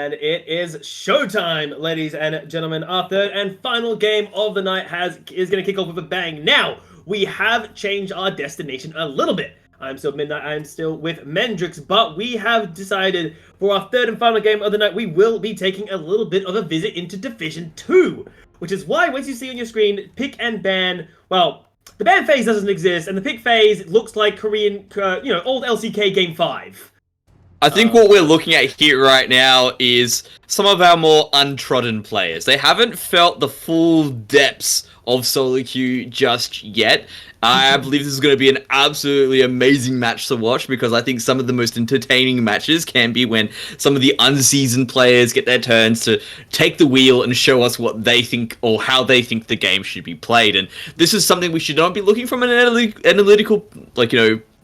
And it is showtime, ladies and gentlemen. Our third and final game of the night is going to kick off with a bang. Now, we have changed our destination a little bit. I'm still Midnight, I'm still with Mendrix, but we have decided for our third and final game of the night, we will be taking a little bit of a visit into Division 2. Which is why, once you see on your screen, pick and ban, well, the ban phase doesn't exist, and the pick phase looks like Korean, old LCK Game 5. I think what we're looking at here right now is some of our more untrodden players. They haven't felt the full depths of solo queue just yet. I believe this is going to be an absolutely amazing match to watch because I think some of the most entertaining matches can be when some of the unseasoned players get their turns to take the wheel and show us what they think or how they think the game should be played. And this is something we should not be looking from an analytical,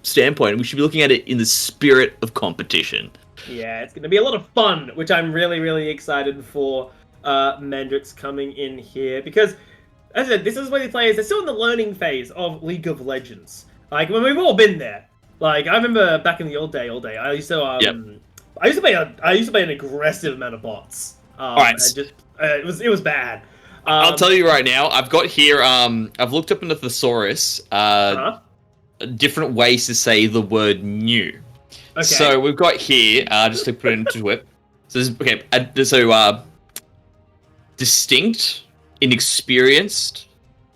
standpoint. We should be looking at it in the spirit of competition. Yeah, it's going to be a lot of fun, which I'm really, really excited for Mendrix coming in here. Because, as I said, this is where the players, they're still in the learning phase of League of Legends. Like, when we've all been there. Like, I remember back in the old day, I used to, I used to play an aggressive amount of bots. Alright. It was bad. I'll tell you right now, I've got here, I've looked up in the thesaurus, different ways to say the word new. Okay. So we've got here, just to put it into it. So distinct, inexperienced,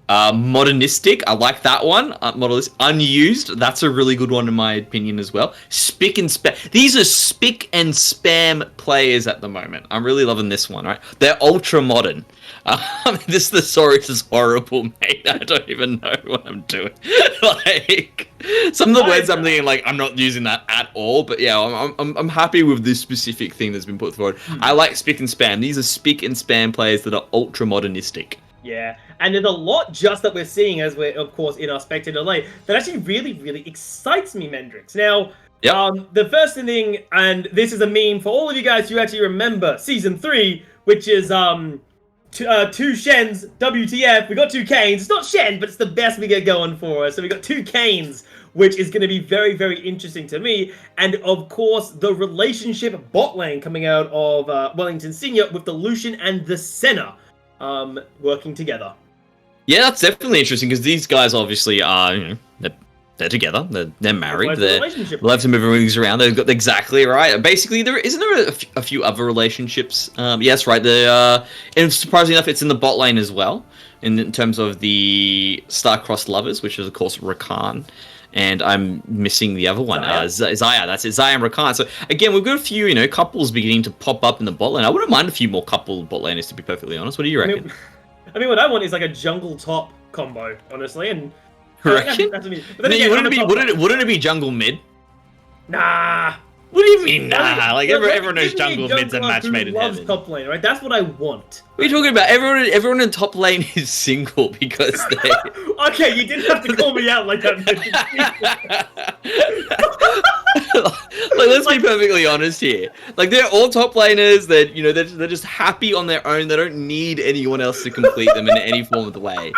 modernistic. I like that one. Unused. That's a really good one in my opinion as well. Spick and spam. These are spick and spam players at the moment. I'm really loving this one. Right? They're ultra modern. This thesaurus is horrible, mate. I don't even know what I'm doing. Like some of the words I'm thinking, like I'm not using that at all. But yeah, I'm happy with this specific thing that's been put forward. I like spick and spam. These are spick and spam players that are ultra modernistic. Yeah, and there's a lot just that we're seeing as we're, of course, in our spectator lane that actually really, really excites me, Mendrix. Now, the first thing, and this is a meme for all of you guys who actually remember Season 3, which is, two Shens, WTF, we got two Kanes. It's not Shen, but it's the best we get going for us. So we got two Kanes, which is going to be very, very interesting to me. And, of course, the relationship bot lane coming out of Wellington Senior with the Lucian and the Senna. Working together. Yeah, that's definitely interesting because these guys obviously are, they're together. They're married. They'll have to move things around. They've got exactly right. Basically, isn't there a few other relationships? Yes, right. And surprisingly enough, it's in the bot lane as well. In terms of the star-crossed lovers, which is of course Rakan. And I'm missing the other one, Zaya. That's it, Zaya and Rakan. So again, we've got a few, couples beginning to pop up in the bot lane. I wouldn't mind a few more couple bot laners, to be perfectly honest. What do you reckon? I mean, what I want is like a jungle top combo, honestly. And reckon? Wouldn't it be jungle mid? Nah. What do you mean, nah? Like everyone knows jungle mid's a match made in heaven. Top lane, right? That's what I want. What are you talking about? Everyone in top lane is single because they. Okay, you didn't have to call me out like that. Let's be perfectly honest here. Like they're all top laners. They're just happy on their own. They don't need anyone else to complete them in any form of the way.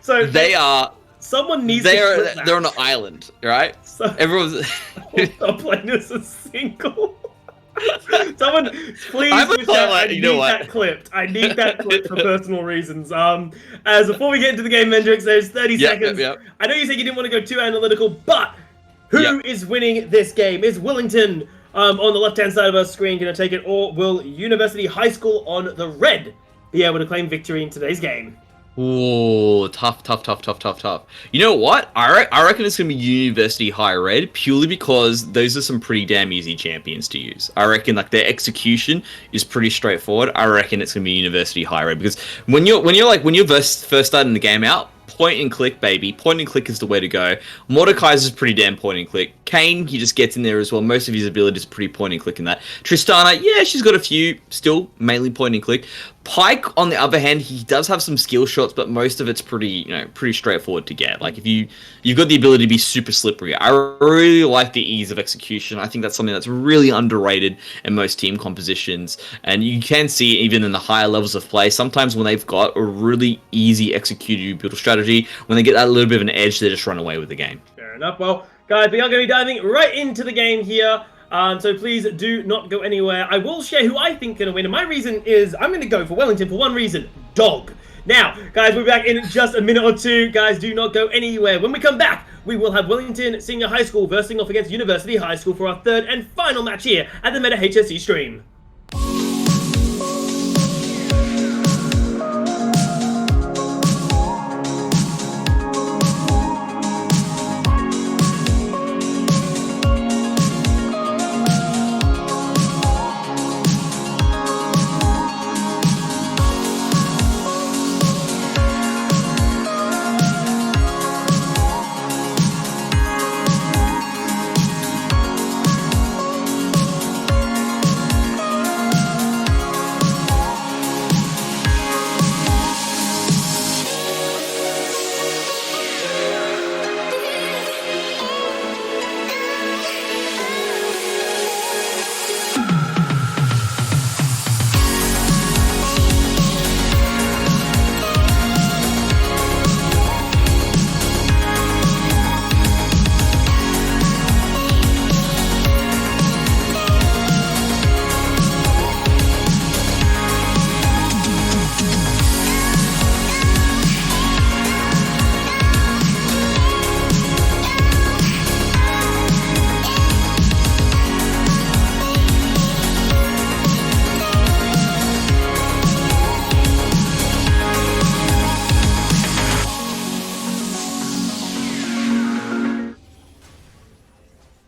So they are. Someone needs. They're on an island, right? So, everyone's top laners are single. Someone, please, I need that clipped. I need that clipped for personal reasons. As before we get into the game, Mendrix, there's 30 seconds. I know you said you didn't want to go too analytical, but who is winning this game? Is Willington on the left-hand side of our screen going to take it, or will University High School on the red be able to claim victory in today's game? Ooh, tough. You know what? I reckon it's going to be University High Red, purely because those are some pretty damn easy champions to use. I reckon their execution is pretty straightforward. I reckon it's going to be University High Red, because when you're first starting the game out, point and click, baby. Point and click is the way to go. Mordekaiser's pretty damn point and click. Kane, he just gets in there as well. Most of his abilities are pretty point and click in that. Tristana, yeah, she's got a few, still mainly point and click. Pike, on the other hand, he does have some skill shots, but most of it's pretty straightforward to get. Like if you've got the ability to be super slippery. I really like the ease of execution. I think that's something that's really underrated in most team compositions, and you can see even in the higher levels of play. Sometimes when they've got a really easy executed build strategy, when they get that little bit of an edge, they just run away with the game. Fair enough. Well, guys, we are going to be diving right into the game here. So please do not go anywhere. I will share who I think going to win, and my reason is I'm going to go for Wellington for one reason: dog. Now, guys, we'll be back in just a minute or two. Guys, do not go anywhere. When we come back, we will have Wellington Senior High School versing off against University High School for our third and final match here at the Meta HSE stream.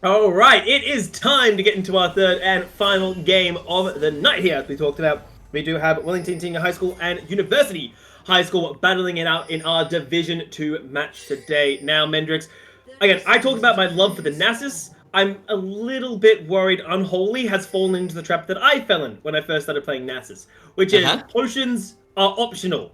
All right, it is time to get into our third and final game of the night here. As we talked about, we do have Wellington Senior High School and University High School battling it out in our Division 2 match today. Now, Mendrix, again, I talked about my love for the Nasus. I'm a little bit worried Unholy has fallen into the trap that I fell in when I first started playing Nasus, which is potions are optional.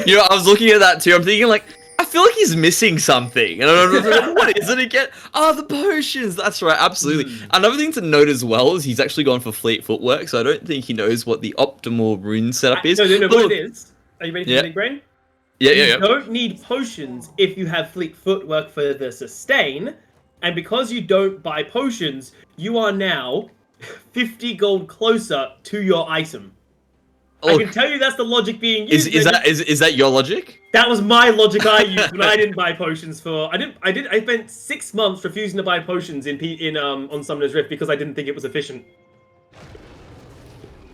You know, I was looking at that too. I'm thinking, like, I feel like he's missing something. And I don't know what is it again? Oh, the potions. That's right, absolutely. Another thing to note as well is he's actually gone for fleet footwork, so I don't think he knows what the optimal rune setup is. No, what it is. Are you ready for the big brain? Yeah. You don't need potions if you have fleet footwork for the sustain, and because you don't buy potions, you are now 50 gold closer to your item. I can tell you that's the logic being used. Is that your logic? That was my logic I used when I didn't buy potions for. I spent 6 months refusing to buy potions on Summoner's Rift because I didn't think it was efficient.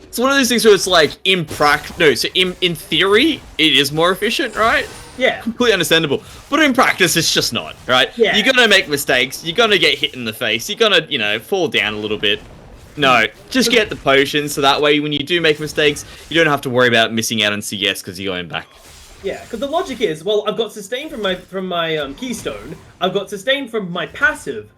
It's one of those things where it's like in theory it is more efficient, right? Yeah. Completely understandable. But in practice it's just not, right? Yeah. You're gonna make mistakes, you're gonna get hit in the face, you're gonna, you know, fall down a little bit. No, just get the potions so that way when you do make mistakes, you don't have to worry about missing out on CS because you're going back. Yeah, because the logic is, well, I've got sustain from my keystone, I've got sustain from my passive.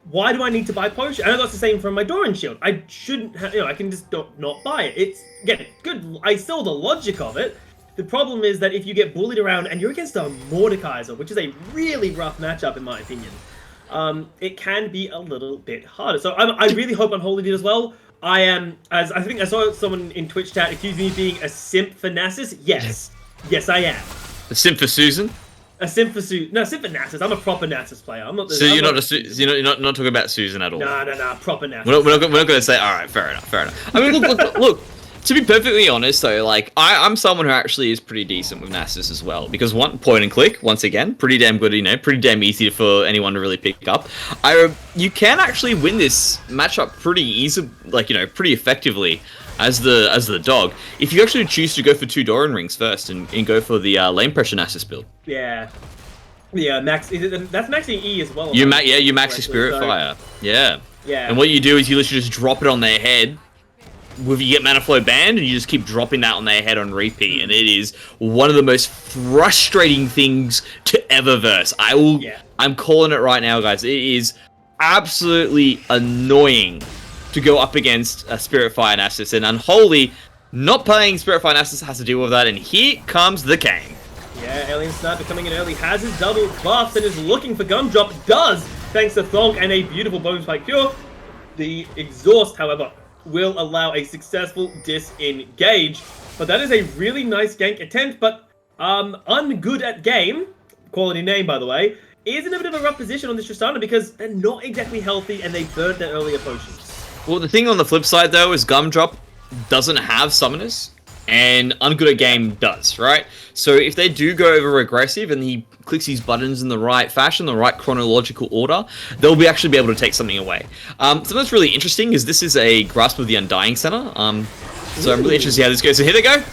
Why do I need to buy potion? And I got sustain from my Doran shield. I shouldn't have, I can just not buy it. It's again good. I saw the logic of it. The problem is that if you get bullied around and you're against a Mordekaiser, which is a really rough matchup in my opinion. It can be a little bit harder. So I really hope Unholy did as well. I am, as I think I saw someone in Twitch chat accuse me of being a simp for Nasus. Yes, I am. A simp for Susan? A simp for Susan? No, simp for Nasus. I'm a proper Nasus player. I'm not. So you're not talking about Susan at all. No, proper Nasus. We're not going to say. All right, fair enough. I mean, look. To be perfectly honest, though, like, I'm someone who actually is pretty decent with Nasus as well. Because one, point and click, once again, pretty damn good, pretty damn easy for anyone to really pick up. You can actually win this matchup pretty easy, like, pretty effectively as the dog. If you actually choose to go for 2 Doran rings first and go for the lane pressure Nasus build. Yeah. Yeah, that's maxing E as well. You max your Spirit Fire. Yeah. Yeah. And what you do is you literally just drop it on their head. You get Mana Flow banned, and you just keep dropping that on their head on repeat, and it is one of the most frustrating things to ever verse. I'm calling it right now, guys. It is absolutely annoying to go up against a Spirit Fire Nasus, and Unholy not playing Spirit Fire Nasus has to deal with that, and here comes the Kang. Yeah, Alien Sniper coming in early, has his double buffs, and is looking for Gumdrop. Does, thanks to Thonk and a beautiful Bone Spike Cure. The Exhaust, however, will allow a successful disengage. But that is a really nice gank attempt, but ungood at game, quality name by the way, is in a bit of a rough position on this Tristana because they're not exactly healthy and they burnt their earlier potions. Well, the thing on the flip side, though, is Gumdrop doesn't have summoners, and Ungood at Game does, right? So if they do go over aggressive and he clicks his buttons in the right fashion, the right chronological order, they'll actually be able to take something away. Something that's really interesting is this is a Grasp of the Undying Center. So I'm really interested to see how this goes. So here they go.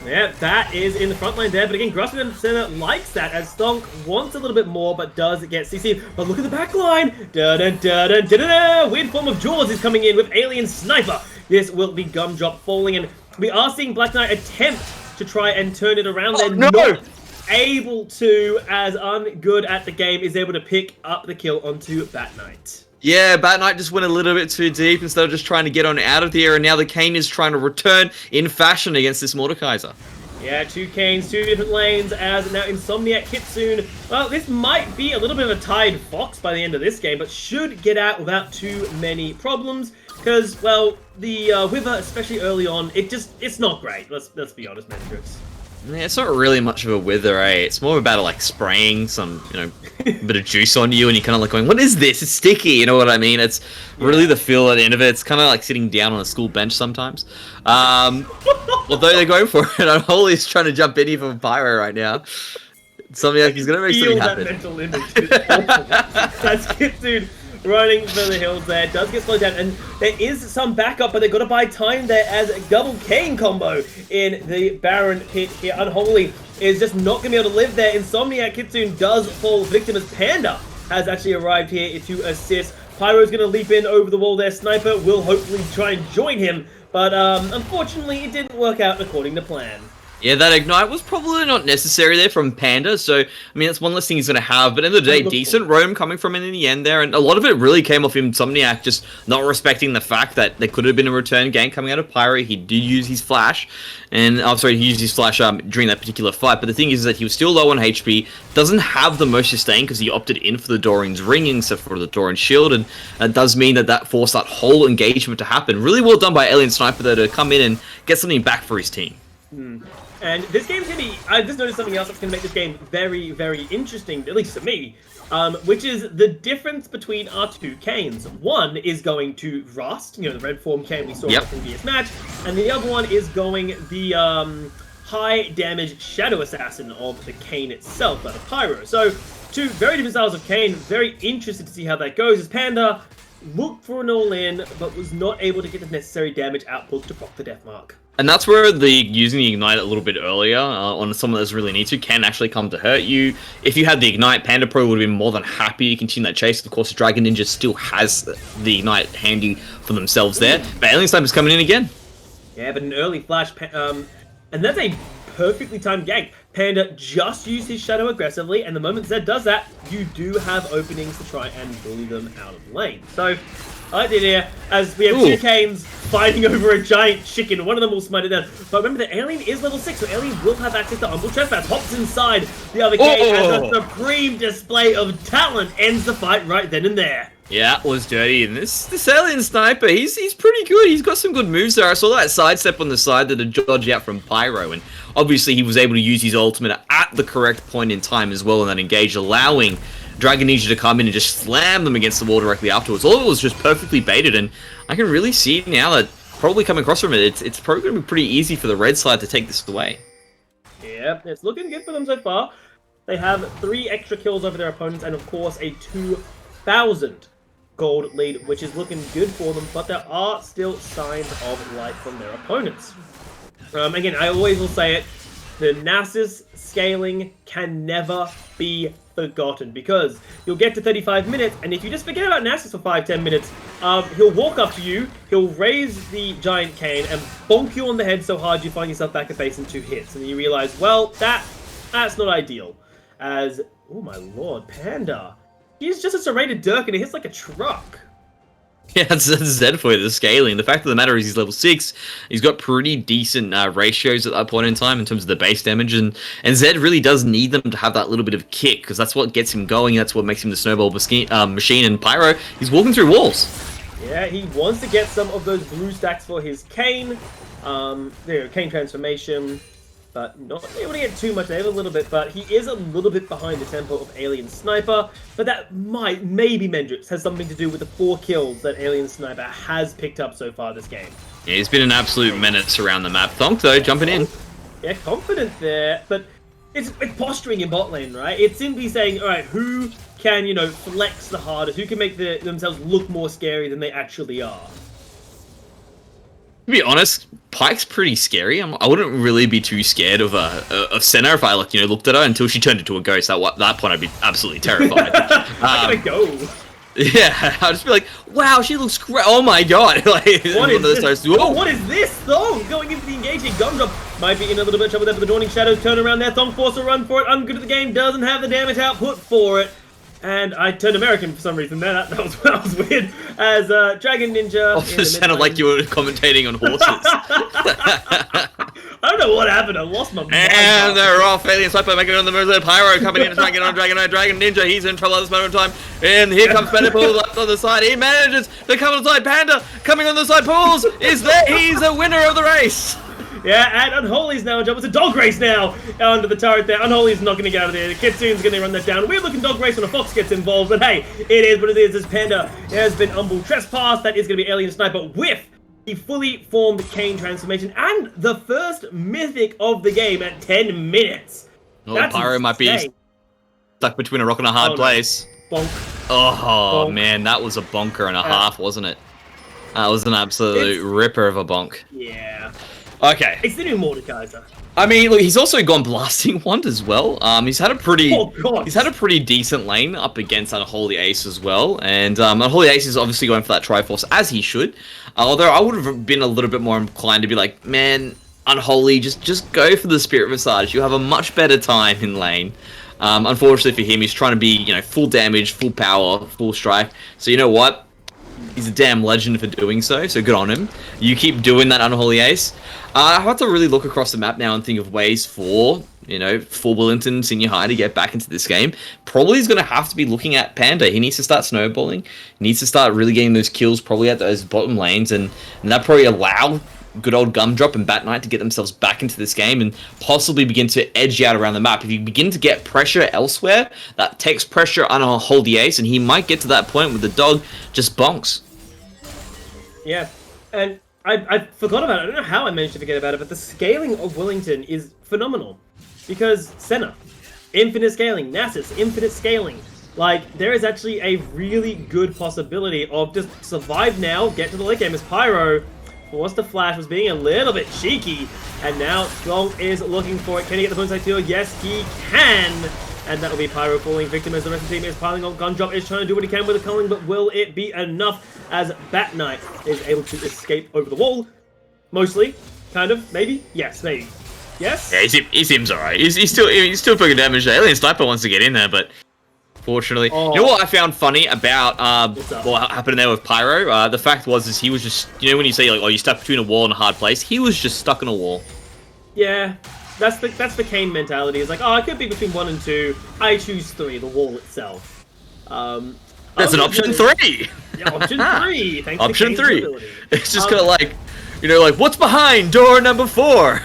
Yeah, that is in the front line there, but again, Grasp of the Center likes that as Stonk wants a little bit more, but does get CC'd. But look at the back line! Da-da-da-da-da-da-da! Weird form of Jaws is coming in with Alien Sniper. This will be Gumdrop falling, and we are seeing Black Knight attempt to try and turn it around. They're not able to, as Ungood at the game is able to pick up the kill onto Bat Knight. Yeah, Bat Knight just went a little bit too deep instead of just trying to get on out of the air, and now the Kane is trying to return in fashion against this Mordekaiser. Yeah, 2 Kanes, 2 different lanes, as now Insomniac Kitsune. Well, this might be a little bit of a tied fox by the end of this game, but should get out without too many problems. Because, well, the Wither, especially early on, it's not great. Let's be honest, Mendrix. Yeah, it's not really much of a wither, eh? It's more about like spraying some, bit of juice on you, and you're kind of like going, "What is this? It's sticky." You know what I mean? It's really the feel at the end of it. It's kind of like sitting down on a school bench sometimes. Although they're going for it, Unholy's trying to jump in here from Pyro right now. Something like he's gonna make something happen. That mental image. That's Kitsune running for the hills there. Does get slowed down, and there is some backup, but they've got to buy time there as a double Kane combo in the Baron pit here. Unholy is just not going to be able to live there. Insomniac Kitsune does fall victim as Panda has actually arrived here to assist. Pyro's going to leap in over the wall there. Sniper will hopefully try and join him, but unfortunately it didn't work out according to plan. Yeah, that Ignite was probably not necessary there from Panda, so, I mean, that's one less thing he's going to have, but at the end of the day, decent roam coming from him in the end there, and a lot of it really came off Insomniac just not respecting the fact that there could have been a return gank coming out of Pyro. He did use his flash, and, he used his flash during that particular fight, but the thing is that he was still low on HP, doesn't have the most sustain because he opted in for the Doran's ring instead for the Doran's shield, and that does mean that forced that whole engagement to happen. Really well done by Alien Sniper there to come in and get something back for his team. And this game's going to be... I just noticed something else that's going to make this game very, very interesting, at least to me, which is the difference between our 2 Kanes. One is going to Rust, the red form Kane we saw in the previous match, and the other one is going the high damage Shadow Assassin of the Kane itself, out of Pyro. So, 2 very different styles of Kane. Very interested to see how that goes, as Panda looked for an all-in, but was not able to get the necessary damage output to proc the death mark. And that's where using the Ignite a little bit earlier on someone that's really needs to can actually come to hurt you. If you had the Ignite, Panda Pro would have been more than happy to continue that chase. Of course, Dragon Ninja still has the Ignite handy for themselves there. But Alien Sniper's coming in again. Yeah, but an early flash, and that's a perfectly timed gank. Panda just used his Shadow aggressively, and the moment Zed does that, you do have openings to try and bully them out of lane. So, I like the idea, as we have 2 Kanes fighting over a giant chicken. One of them will smite it down. But remember, the Alien is level 6, so Alien will have access to Umbral Trespass. Hops inside the other Kane, and a supreme display of talent ends the fight right then and there. Yeah, it was dirty. And this Alien Sniper, he's pretty good. He's got some good moves there. I saw that sidestep on the side that had dodged out from Pyro, and obviously he was able to use his ultimate at the correct point in time as well in that engage, allowing Dragon Ninja to come in and just slam them against the wall directly afterwards. All of it was just perfectly baited, and I can really see now that probably coming across from it, it's probably going to be pretty easy for the red side to take this away. Yeah, it's looking good for them so far. They have 3 extra kills over their opponents, and of course a 2,000 gold lead, which is looking good for them, but there are still signs of life from their opponents. Again, I always will say it, the Nasus scaling can never be forgotten, because you'll get to 35 minutes, and if you just forget about Nasus for 5-10 minutes, he'll walk up to you, he'll raise the giant cane, and bonk you on the head so hard you find yourself back at base in 2 hits, and then you realize, well, that's not ideal. As, oh my lord, Panda, he's just a serrated Dirk, and it hits like a truck. Yeah, that's Zed for you, the scaling. The fact of the matter is he's level 6. He's got pretty decent ratios at that point in time in terms of the base damage. And Zed really does need them to have that little bit of kick, because that's what gets him going. That's what makes him the snowball machine. And Pyro, he's walking through walls. Yeah, he wants to get some of those blue stacks for his Kane. There, Kane transformation. but not able to get too much. They have a little bit, but he is a little bit behind the tempo of Alien Sniper. But that maybe Mendrix has something to do with the 4 kills that Alien Sniper has picked up so far this game. Yeah, he's been an absolute menace around the map. Thonk, though, jumping in. Yeah, confident there, but it's posturing in bot lane, right? It's simply saying, all right, who can, flex the hardest? Who can make themselves look more scary than they actually are? To be honest, Pyke's pretty scary. I wouldn't really be too scared of Senna if I looked at her until she turned into a ghost. At that point, I'd be absolutely terrified. I gotta go. Yeah, I'd just be like, wow, she looks great. Oh my god. What is this? What is this? Thong going into the engaging. Gumdrop might be in a little bit of trouble there, but the Dawning Shadows turn around there. Thong forced a run for it. Ungood at the game. Doesn't have the damage output for it. And I turned American for some reason there. That was weird. As Dragon Ninja. It sounded like you were commentating on horses. I don't know what happened. I lost my mind. And they're off. Alien Sniper making it on the move there. Pyro coming in and trying to get on Dragon Ninja. He's in trouble at this moment in time. And here comes Panda Pools up on the side. He manages to come on the side. Panda coming on the side. Pools is there. He's a winner of the race. Yeah, and Unholy's now in trouble. It's a dog race now under the turret there. Unholy's not going to get out of there. Kitsune's going to run that down. Weird looking dog race when a fox gets involved, but hey, it is what it is. This Panda has been Umbral Trespass. That is going to be Alien Sniper with the fully formed Kane transformation and the first mythic of the game at 10 minutes. Oh, Pyro might be stuck between a rock and a hard place. Bonk. Oh, bonk. Man, that was a bonker and a half, wasn't it? That was an absolute ripper of a bonk. Yeah. Okay. It's the new Mordekaiser. I mean, look, he's also gone blasting one as well. He's had a pretty, he's had a pretty decent lane up against Unholy Ace as well, and Unholy Ace is obviously going for that Triforce as he should. Although I would have been a little bit more inclined to be like, man, Unholy, just go for the Spirit Visage. You'll have a much better time in lane. Unfortunately for him, he's trying to be, full damage, full power, full strike. So you know what? He's a damn legend for doing so good on him. You keep doing that, Unholy Ace. I have to really look across the map now and think of ways for Willetton Senior High to get back into this game. Probably is going to have to be looking at Panda. He needs to start snowballing. He needs to start really getting those kills probably at those bottom lanes, and that probably allow good old Gumdrop and Bat Knight to get themselves back into this game and possibly begin to edge out around the map. If you begin to get pressure elsewhere, that takes pressure on Unholy Ace, and he might get to that point where the dog just bonks. Yeah, and I forgot about it. I don't know how I managed to forget about it, but the scaling of Willetton is phenomenal. Because Senna, infinite scaling. Nasus, infinite scaling. Like, there is actually a really good possibility of just survive now, get to the late game as Pyro forced to flash, was being a little bit cheeky, and now Thong is looking for it. Can he get the bonus kill? Yes, he can! And that'll be Pyro falling victim as the rest of the team is piling on. Gumdrop is trying to do what he can with the culling, but will it be enough as Bat Knight is able to escape over the wall? Mostly. Kind of. Maybe? Yes, maybe. Yes? Yeah, he seems alright. He's still putting damage there. Alien Sniper wants to get in there, but fortunately. You know what I found funny about what happened there with Pyro? The fact was he was just, when you say, like, oh, you're stuck between a wall and a hard place, he was just stuck in a wall. Yeah. That's the Kane mentality. It's like, oh, I could be between 1 and 2. I choose 3, the wall itself. That's an option 3! Yeah, option 3! Thanks option to 3! Ability. It's just kind of like, what's behind door number 4?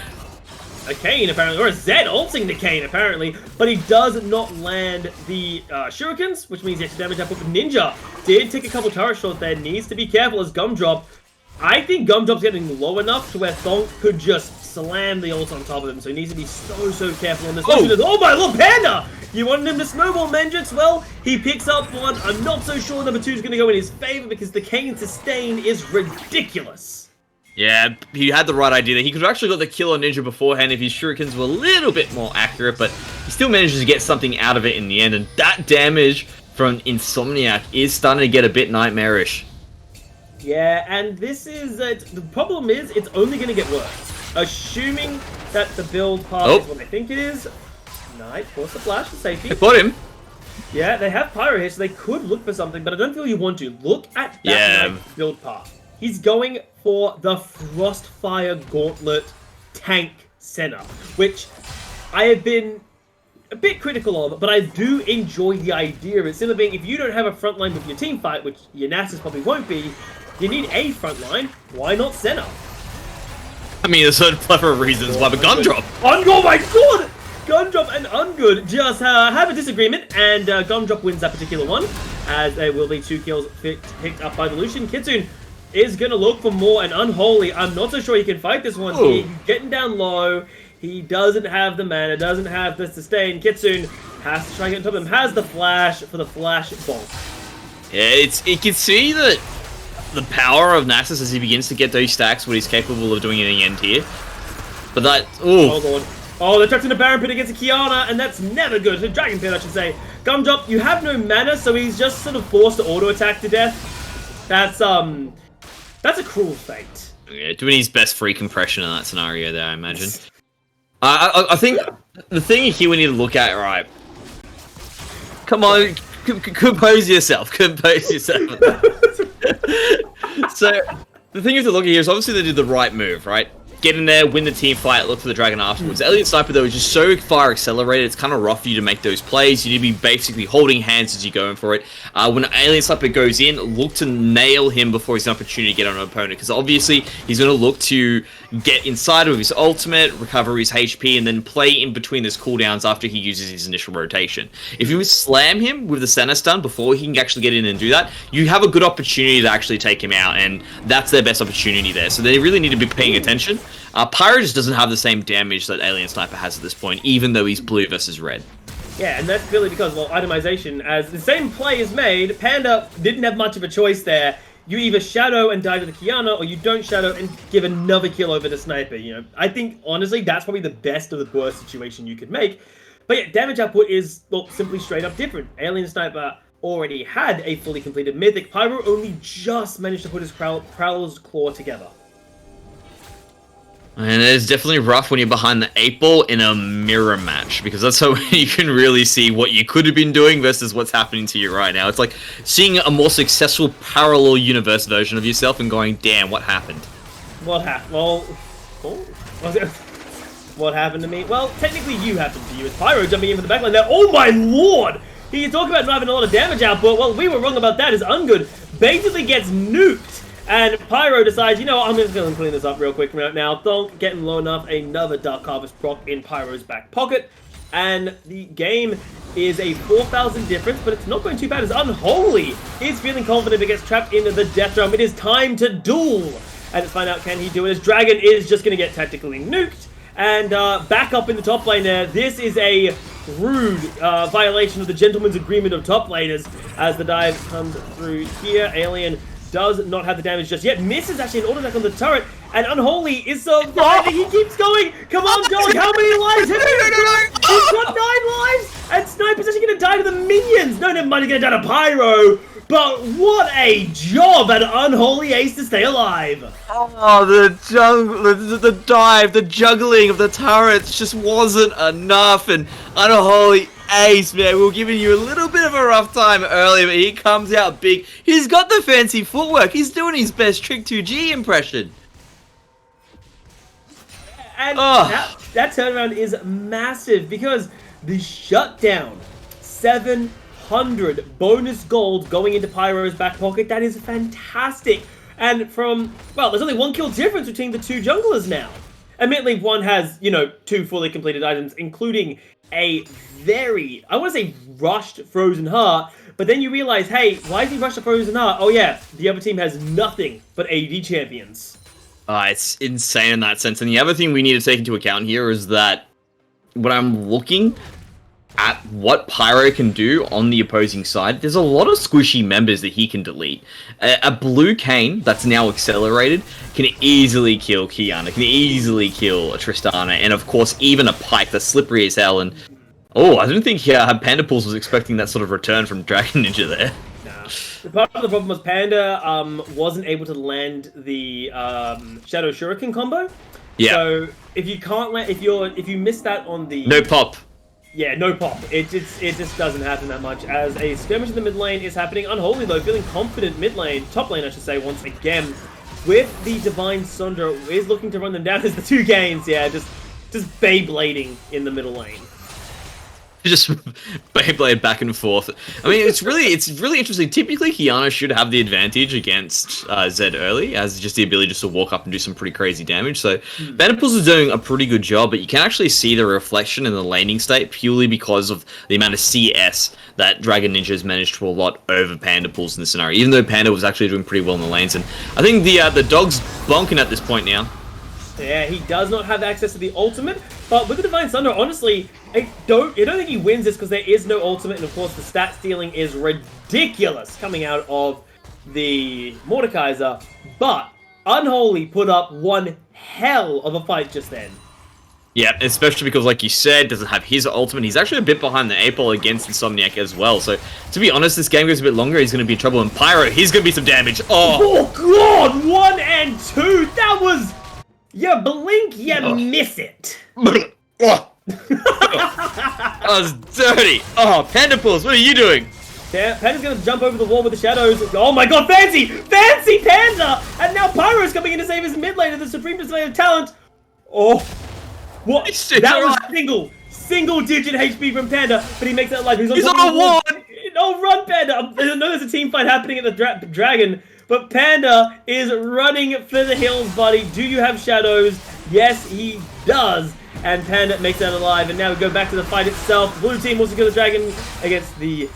A Kane, apparently, or a Zed ulting the Kane, apparently, but he does not land the shurikens, which means he has to damage output. Ninja did take a couple turret shots there, needs to be careful as Gumdrop. I think Gumdrop's getting low enough to where Thonk could just slam the ult on top of him, so he needs to be so careful on this. Oh my little Panda! You wanted him to snowball Mendrix? Well, he picks up one. I'm not so sure number 2 is going to go in his favor because the Kane sustain is ridiculous. Yeah, he had the right idea there. He could have actually got the kill on Ninja beforehand if his shurikens were a little bit more accurate, but he still manages to get something out of it in the end, and that damage from Insomniac is starting to get a bit nightmarish. Yeah, and this is the problem is it's only going to get worse. Assuming that the build path is what I think it is. Knight force the flash for safety. They got him. Yeah, they have Pyro here, so they could look for something, but I don't feel you want to. Look at that Knight build path. He's going for the Frostfire Gauntlet tank Senna, which I have been a bit critical of, but I do enjoy the idea of it. Simply being, if you don't have a front line with your team fight, which your Nasus probably won't be, you need a front line. Why not Senna? I mean, there's certain plethora of reasons why, but gun drop. Oh my god! Gun drop and Ungood just have a disagreement, and Gun drop wins that particular one, as there will be 2 kills picked up by the Lucian. Kitsune is going to look for more, and Unholy, I'm not so sure he can fight this one. He's getting down low. He doesn't have the mana, doesn't have the sustain. Kitsune has to try and get on top of him, has the flash for the flash bomb. Yeah, you can see that the power of Naxxus as he begins to get those stacks, what he's capable of doing in the end here. But that, oh lord. Oh, they're trapped in a Baron Pit against a Kiana, and that's never good. A Dragon Pit, I should say. Gumdrop, you have no mana, so he's just sort of forced to auto-attack to death. That's a cruel fate. Yeah, doing his best free compression in that scenario there, I imagine. I think the thing here we need to look at, right? Come on, compose yourself. Compose yourself. So, the thing you have to look at here is obviously they did the right move, right? Get in there, win the team fight, look for the dragon afterwards. Alien Sniper, though, is just so far accelerated, it's kind of rough for you to make those plays. You need to be basically holding hands as you're going for it. When Alien Sniper goes in, look to nail him before he's an opportunity to get on an opponent, because obviously he's going to look to get inside of his ultimate, recover his HP, and then play in between those cooldowns after he uses his initial rotation. If you slam him with the center stun before he can actually get in and do that, you have a good opportunity to actually take him out, and that's their best opportunity there. So they really need to be paying attention. Pyro just doesn't have the same damage that Alien Sniper has at this point, even though he's blue versus red. Yeah, and that's purely because, well, itemization, as the same play is made, Panda didn't have much of a choice there. You either shadow and die to the Kiana, or you don't shadow and give another kill over the Sniper, you know. I think, honestly, that's probably the best of the worst situation you could make. But yeah, damage output is, well, simply straight up different. Alien Sniper already had a fully completed Mythic. Pyro only just managed to put his Prowler's Claw together. And it's definitely rough when you're behind the 8-ball in a mirror match, because that's how you can really see what you could have been doing versus what's happening to you right now. It's like seeing a more successful parallel universe version of yourself and going, damn, what happened? What happened? Well, what happened to me? Well, technically you happened to you. It's Pyro jumping in from the backline there. Oh my lord! He talk about not having a lot of damage output. Well, we were wrong about that. As Ungood basically gets nuked. And Pyro decides, you know what, I'm just going to clean this up real quick right now. Thonk getting low enough, another Dark Harvest proc in Pyro's back pocket. And the game is a 4,000 difference, but it's not going too bad as Unholy is feeling confident but gets trapped into the Death Drum. It is time to duel. And let's find out, can he do it? As Dragon is just going to get tactically nuked. And back up in the top lane there, this is a rude violation of the gentleman's agreement of top laners. As the dive comes through here, Alien does not have the damage just yet. Misses actually an auto attack on the turret, and Unholy is surviving. He keeps going. Come on, dog. How many lives? He's got 9 lives, and Sniper's actually going to die to the minions. No, never mind. He's going to die to Pyro. But what a job at Unholy Ace to stay alive. Oh, the dive, the juggling of the turrets just wasn't enough, and Unholy Ace, man, we were giving you a little bit of a rough time earlier, but he comes out big. He's got the fancy footwork. He's doing his best Trick 2G impression. And that turnaround is massive because the shutdown, 700 bonus gold going into Pyro's back pocket. That is fantastic. And from, well, there's only 1 kill difference between the 2 junglers now. Admittedly, one has, you know, 2 fully completed items, including a very, I want to say rushed Frozen Heart, but then you realize, hey, why is he rushed a Frozen Heart? Oh yeah, the other team has nothing but AD champions. It's insane in that sense. And the other thing we need to take into account here is that when I'm looking at what Pyro can do on the opposing side, there's a lot of squishy members that he can delete. A blue Kayn that's now accelerated can easily kill Kiana, can easily kill a Tristana, and of course even a Pyke that's slippery as hell. And oh, I didn't think Panda Pools was expecting that sort of return from Dragon Ninja there. Nah. Part of the problem was Panda wasn't able to land the Shadow Shuriken combo. Yeah. So if you can't land, if you miss that on the no pop. Yeah, no pop. It just doesn't happen that much. As a skirmish in the mid lane is happening. Unholy though, feeling confident mid lane, top lane I should say, once again. With the Divine Sundra is looking to run them down as the 2 gains. Yeah, just Beyblading in the middle lane. Just Beyblade back and forth. I mean, it's really interesting. Typically, Kiana should have the advantage against Zed early, as just the ability just to walk up and do some pretty crazy damage. So, Vanderpools is doing a pretty good job, but you can actually see the reflection in the laning state purely because of the amount of CS that Dragon Ninja has managed to allot over Pandapools in this scenario. Even though Panda was actually doing pretty well in the lanes, and I think the dog's bonking at this point now. Yeah, he does not have access to the ultimate, but with the Divine Thunder, honestly, I don't think he wins this because there is no ultimate, and of course the stat stealing is ridiculous coming out of the Mordekaiser, but Unholy put up one hell of a fight just then. Yeah, especially because, like you said, doesn't have his ultimate. He's actually a bit behind the 8-ball against Insomniac as well. So, to be honest, this game goes a bit longer. He's going to be in trouble. And Pyro, he's going to be some damage. Oh God, 1 and 2. That was... You blink, you miss it. That was dirty. Oh, Pandapools, what are you doing? Panda's going to jump over the wall with the shadows. Oh my god, Fancy! Fancy Panda! And now Pyro's coming in to save his mid lane of the Supreme Display of Talent. Oh... What? That was single-digit HP from Panda, but he makes that alive. He's on a wall. No, run, Panda! I know there's a team fight happening at the Dragon, but Panda is running for the hills, buddy. Do you have shadows? Yes, he does. And Panda makes that alive, and now we go back to the fight itself. Blue team wants to kill the Dragon against the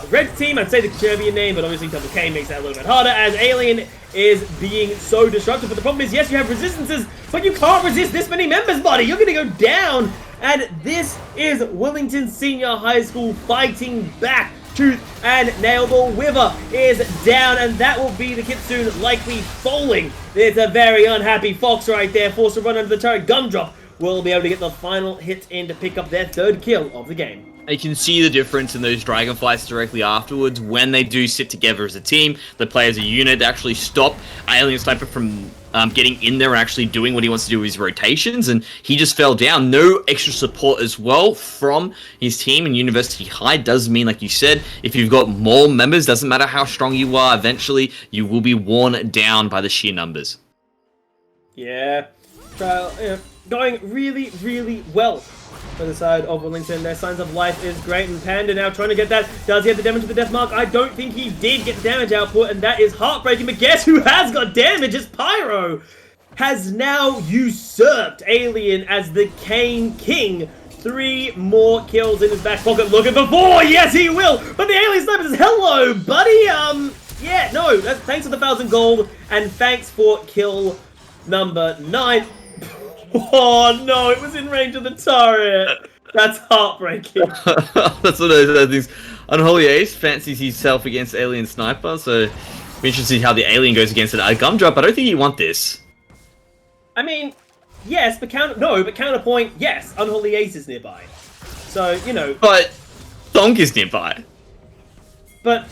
red team. I'd say the champion name, but obviously Double K makes that a little bit harder, as Alien is being so disruptive. But the problem is, yes, you have resistances, but you can't resist this many members, buddy. You're going to go down, and this is Willetton Senior High School fighting back. Tooth and Nail. The Wither is down, and that will be the Kitsune likely falling. There's a very unhappy Fox right there, forced to run under the turret. Gumdrop will be able to get the final hit in to pick up their 3rd kill of the game. You can see the difference in those Dragon fights directly afterwards when they do sit together as a team. They play as a unit. They actually stop Alien Sniper from getting in there and actually doing what he wants to do with his rotations, and he just fell down. No extra support as well from his team in University High does mean, like you said, if you've got more members, doesn't matter how strong you are, eventually you will be worn down by the sheer numbers. Yeah, going really, really well for the side of Willetton. Their Signs of Life is great, and Panda now trying to get that. Does he have the damage with the death mark? I don't think he did get the damage output, and that is heartbreaking. But guess who has got damage? It's Pyro. Has now usurped Alien as the Kane King. 3 more kills in his back pocket. Looking for 4. Yes, he will. But the Alien Sniper says, hello, buddy. Yeah, no. Thanks for the 1,000 gold, and thanks for kill number 9. Oh no, it was in range of the turret. That's heartbreaking. That's one of those things. Unholy Ace fancies himself against Alien Sniper, so be interested to see how the Alien goes against it. Gumdrop, I don't think you want this. I mean, yes, but counterpoint, yes, Unholy Ace is nearby. So, you know. But Thonk is nearby. But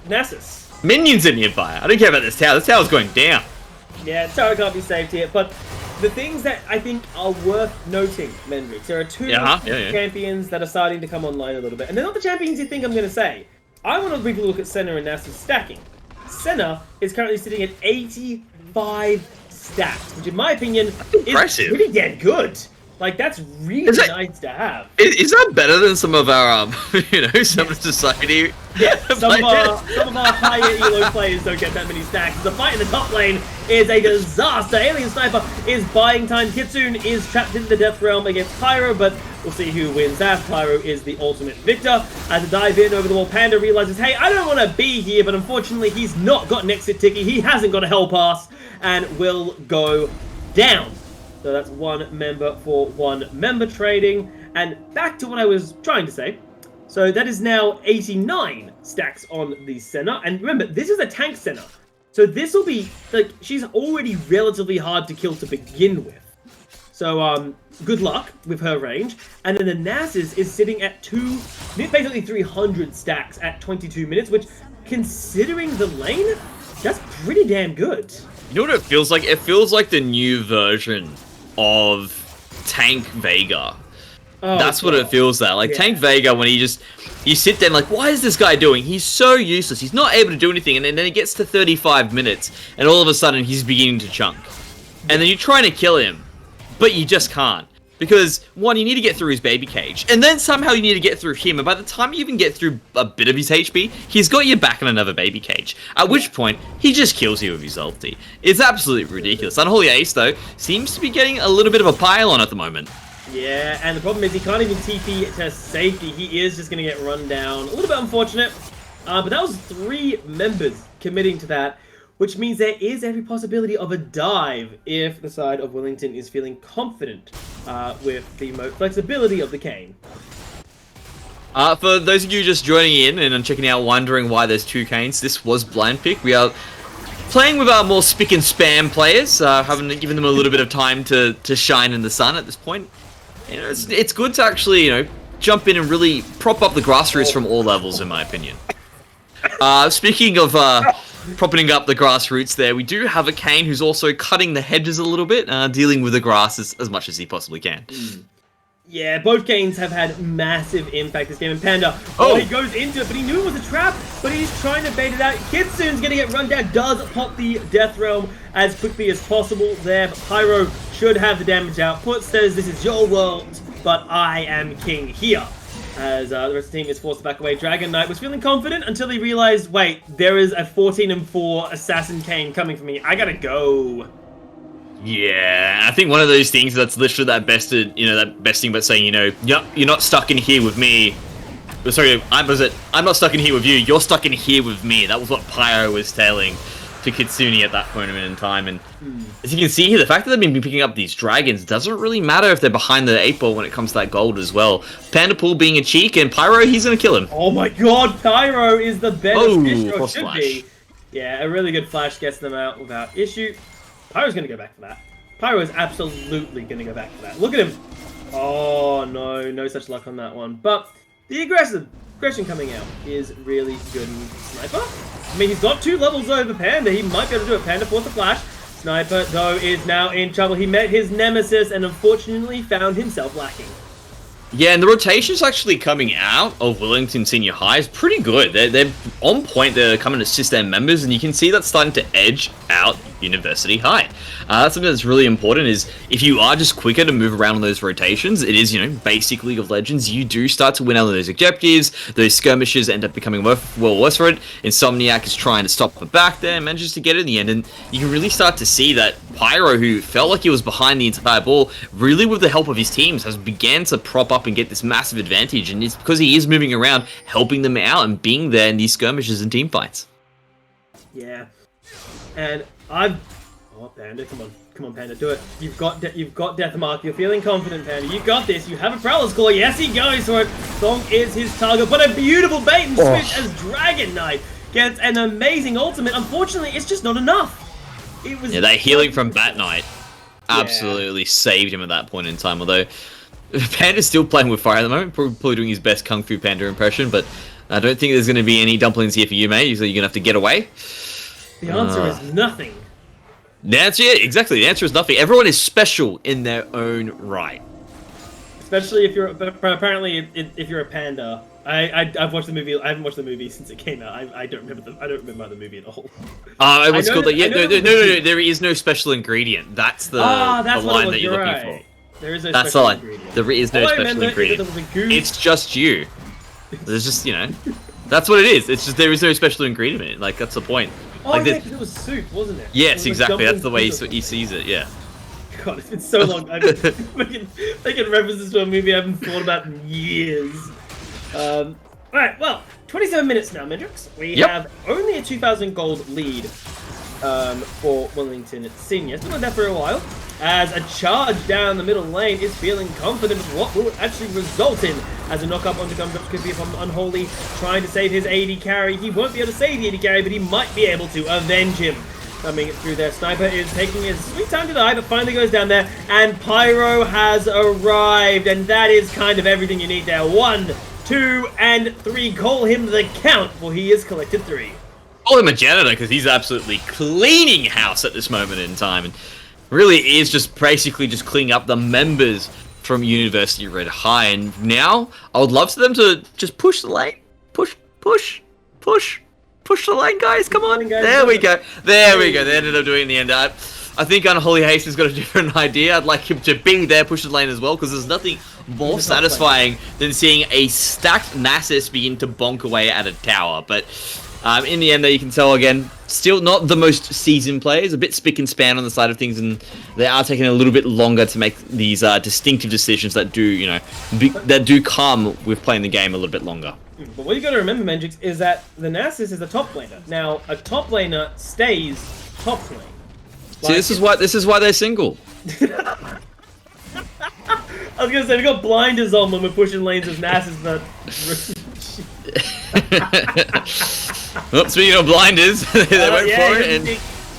Nasus. Minions are nearby. I don't care about this tower. This tower's going down. Yeah, tower can't be saved here, but the things that I think are worth noting, Mendrix, there are 2 champions that are starting to come online a little bit. And they're not the champions you think I'm going to say. I want to briefly look at Senna and Nasus stacking. Senna is currently sitting at 85 stacks, which in my opinion is pretty damn good. Like, that's really nice to have. Is that better than some of our, Summon Society? Yeah, some of our higher elo players don't get that many stacks. The fight in the top lane is a disaster. Alien Sniper is buying time. Kitsune is trapped in the Death Realm against Pyro, but we'll see who wins that. Pyro is the ultimate victor. As a dive in over the wall, Panda realizes, hey, I don't want to be here, but unfortunately he's not got an exit ticket. He hasn't got a hell pass, and will go down. So that's 1 member for 1 member trading. And back to what I was trying to say. So that is now 89 stacks on the Senna. And remember, this is a tank Senna. So this will be, like, she's already relatively hard to kill to begin with. So, good luck with her range. And then the Nasus is sitting at basically 300 stacks at 22 minutes, which, considering the lane, that's pretty damn good. You know what it feels like? It feels like the new version of Tank Vega. Oh, that's what it feels like. Like, Tank Vega, when you sit there and like, why is this guy doing? He's so useless. He's not able to do anything. And then he gets to 35 minutes, and all of a sudden, he's beginning to chunk. And then you're trying to kill him, but you just can't. Because, one, you need to get through his baby cage, and then somehow you need to get through him, and by the time you even get through a bit of his HP, he's got you back in another baby cage. At which point, he just kills you with his ulti. It's absolutely ridiculous. Unholy Ace, though, seems to be getting a little bit of a pile-on at the moment. Yeah, and the problem is he can't even TP to safety. He is just going to get run down. A little bit unfortunate, but that was 3 members committing to that, which means there is every possibility of a dive if the side of Willetton is feeling confident with the flexibility of the Kayn. For those of you just joining in and checking out, wondering why there's 2 Kayns, this was blind pick. We are playing with our more spick and spam players, haven't given them a little bit of time to shine in the sun at this point. You know, it's good to actually, you know, jump in and really prop up the grassroots from all levels, in my opinion. Speaking of propping up the grassroots there, we do have a Kayn who's also cutting the hedges a little bit, dealing with the grass as much as he possibly can. Yeah, both Kayns have had massive impact this game. And Panda, he goes into it, but he knew it was a trap, but he's trying to bait it out. Kitsune's going to get run down, does pop the Death Realm as quickly as possible there, but Pyro should have the damage output. Says, this is your world, but I am king here. As the rest of the team is forced to back away. Dragon Knight was feeling confident until he realized, wait, there is a 14-4 Assassin Kayn coming for me. I gotta go. Yeah, I think one of those things that's literally that best thing about saying, you know, you're not stuck in here with me. Sorry, I'm not stuck in here with you. You're stuck in here with me. That was what Pyro was telling to Kitsune at that point in time. And as you can see here, the fact that they've been picking up these dragons doesn't really matter if they're behind the 8 ball when it comes to that gold as well. Panda Pool being a cheek, and Pyro, he's gonna kill him. Oh my god, Pyro is the beneficial, should flash. be. Yeah, a really good flash gets them out without issue. Pyro's gonna go back for that. Pyro is absolutely gonna go back for that. Look at him. Oh no, no such luck on that one. But the aggression coming out is really good. Sniper? I mean, he's got 2 levels over Panda. He might be able to do it. Panda forced the flash. Sniper, though, is now in trouble. He met his nemesis and unfortunately found himself lacking. Yeah, and the rotations actually coming out of Willetton Senior High is pretty good. They're on point. They're coming to assist their members, and you can see that's starting to edge out University High. That's something that's really important, is if you are just quicker to move around on those rotations, it is, you know, basic League of Legends, you do start to win out of those objectives. Those skirmishes end up becoming well worse for it. Insomniac is trying to stop the back there, manages to get it in the end, and you can really start to see that Pyro, who felt like he was behind the entire ball, really with the help of his teams, has began to prop up and get this massive advantage, and it's because he is moving around, helping them out, and being there in these skirmishes and team fights. Yeah, and oh, Panda, come on, Panda, do it. You've got Death Mark. You're feeling confident, Panda. You got this. You have a Prowler's Claw. Yes, he goes for it. Song is his target, but a beautiful bait and switch as Dragon Knight gets an amazing ultimate. Unfortunately, it's just not enough. It was that healing from Bat Knight absolutely saved him at that point in time. Although Panda's still playing with fire at the moment, probably doing his best Kung Fu Panda impression, but I don't think there's going to be any dumplings here for you, mate. So you're going to have to get away. The answer is nothing. The answer, yeah, exactly. The answer is nothing. Everyone is special in their own right. Especially if you're, apparently, if you're a panda. I've watched the movie. I haven't watched the movie since it came out. I don't remember the movie at all. It was called like, no. There is no special ingredient. That's the line that you're looking for. There is no that's special the line. ingredient. There is no special ingredient. It's just you. There's just, you know, that's what it is. It's just there is no special ingredient in it. Like, that's the point. Oh, like, yeah, because it was soup, wasn't it? Yes, exactly. That's the way he sees it. Yeah. God, it's been so long. I've been making references to a movie I haven't thought about in years. Alright, well, 27 minutes now, Mendrix. We have only a 2,000 gold lead for Willetton Senior. It's been on that for a while, as a charge down the middle lane is feeling confident of what will actually result in, as a knock-up onto Gumdrops could be from Unholy trying to save his AD carry. He won't be able to save the AD carry, but he might be able to avenge him. Coming through there, Sniper is taking his sweet time to die, but finally goes down there, and Pyro has arrived, and that is kind of everything you need there. 1, 2, and 3. Call him the Count, for he has collected 3. Call him a janitor, because he's absolutely cleaning house at this moment in time, and really is just basically just cleaning up the members from University Red High. And now I would love for them to just push the lane, push the lane, guys. Come on, there we go. They ended up doing it in the end. I think Unholy Haste has got a different idea. I'd like him to be there, push the lane as well, because there's nothing more satisfying than seeing a stacked Nasus begin to bonk away at a tower. But in the end, there you can tell again, still not the most seasoned players, a bit spick and span on the side of things, and they are taking a little bit longer to make these distinctive decisions that do, you know, that do come with playing the game a little bit longer. But what you got to remember, Mendrix, is that the Nasus is a top laner. Now, a top laner stays top lane. See, this is why they're single. I was gonna say we got blinders on when we're pushing lanes as Nasus, but. Well, speaking of blinders, they went for it. And...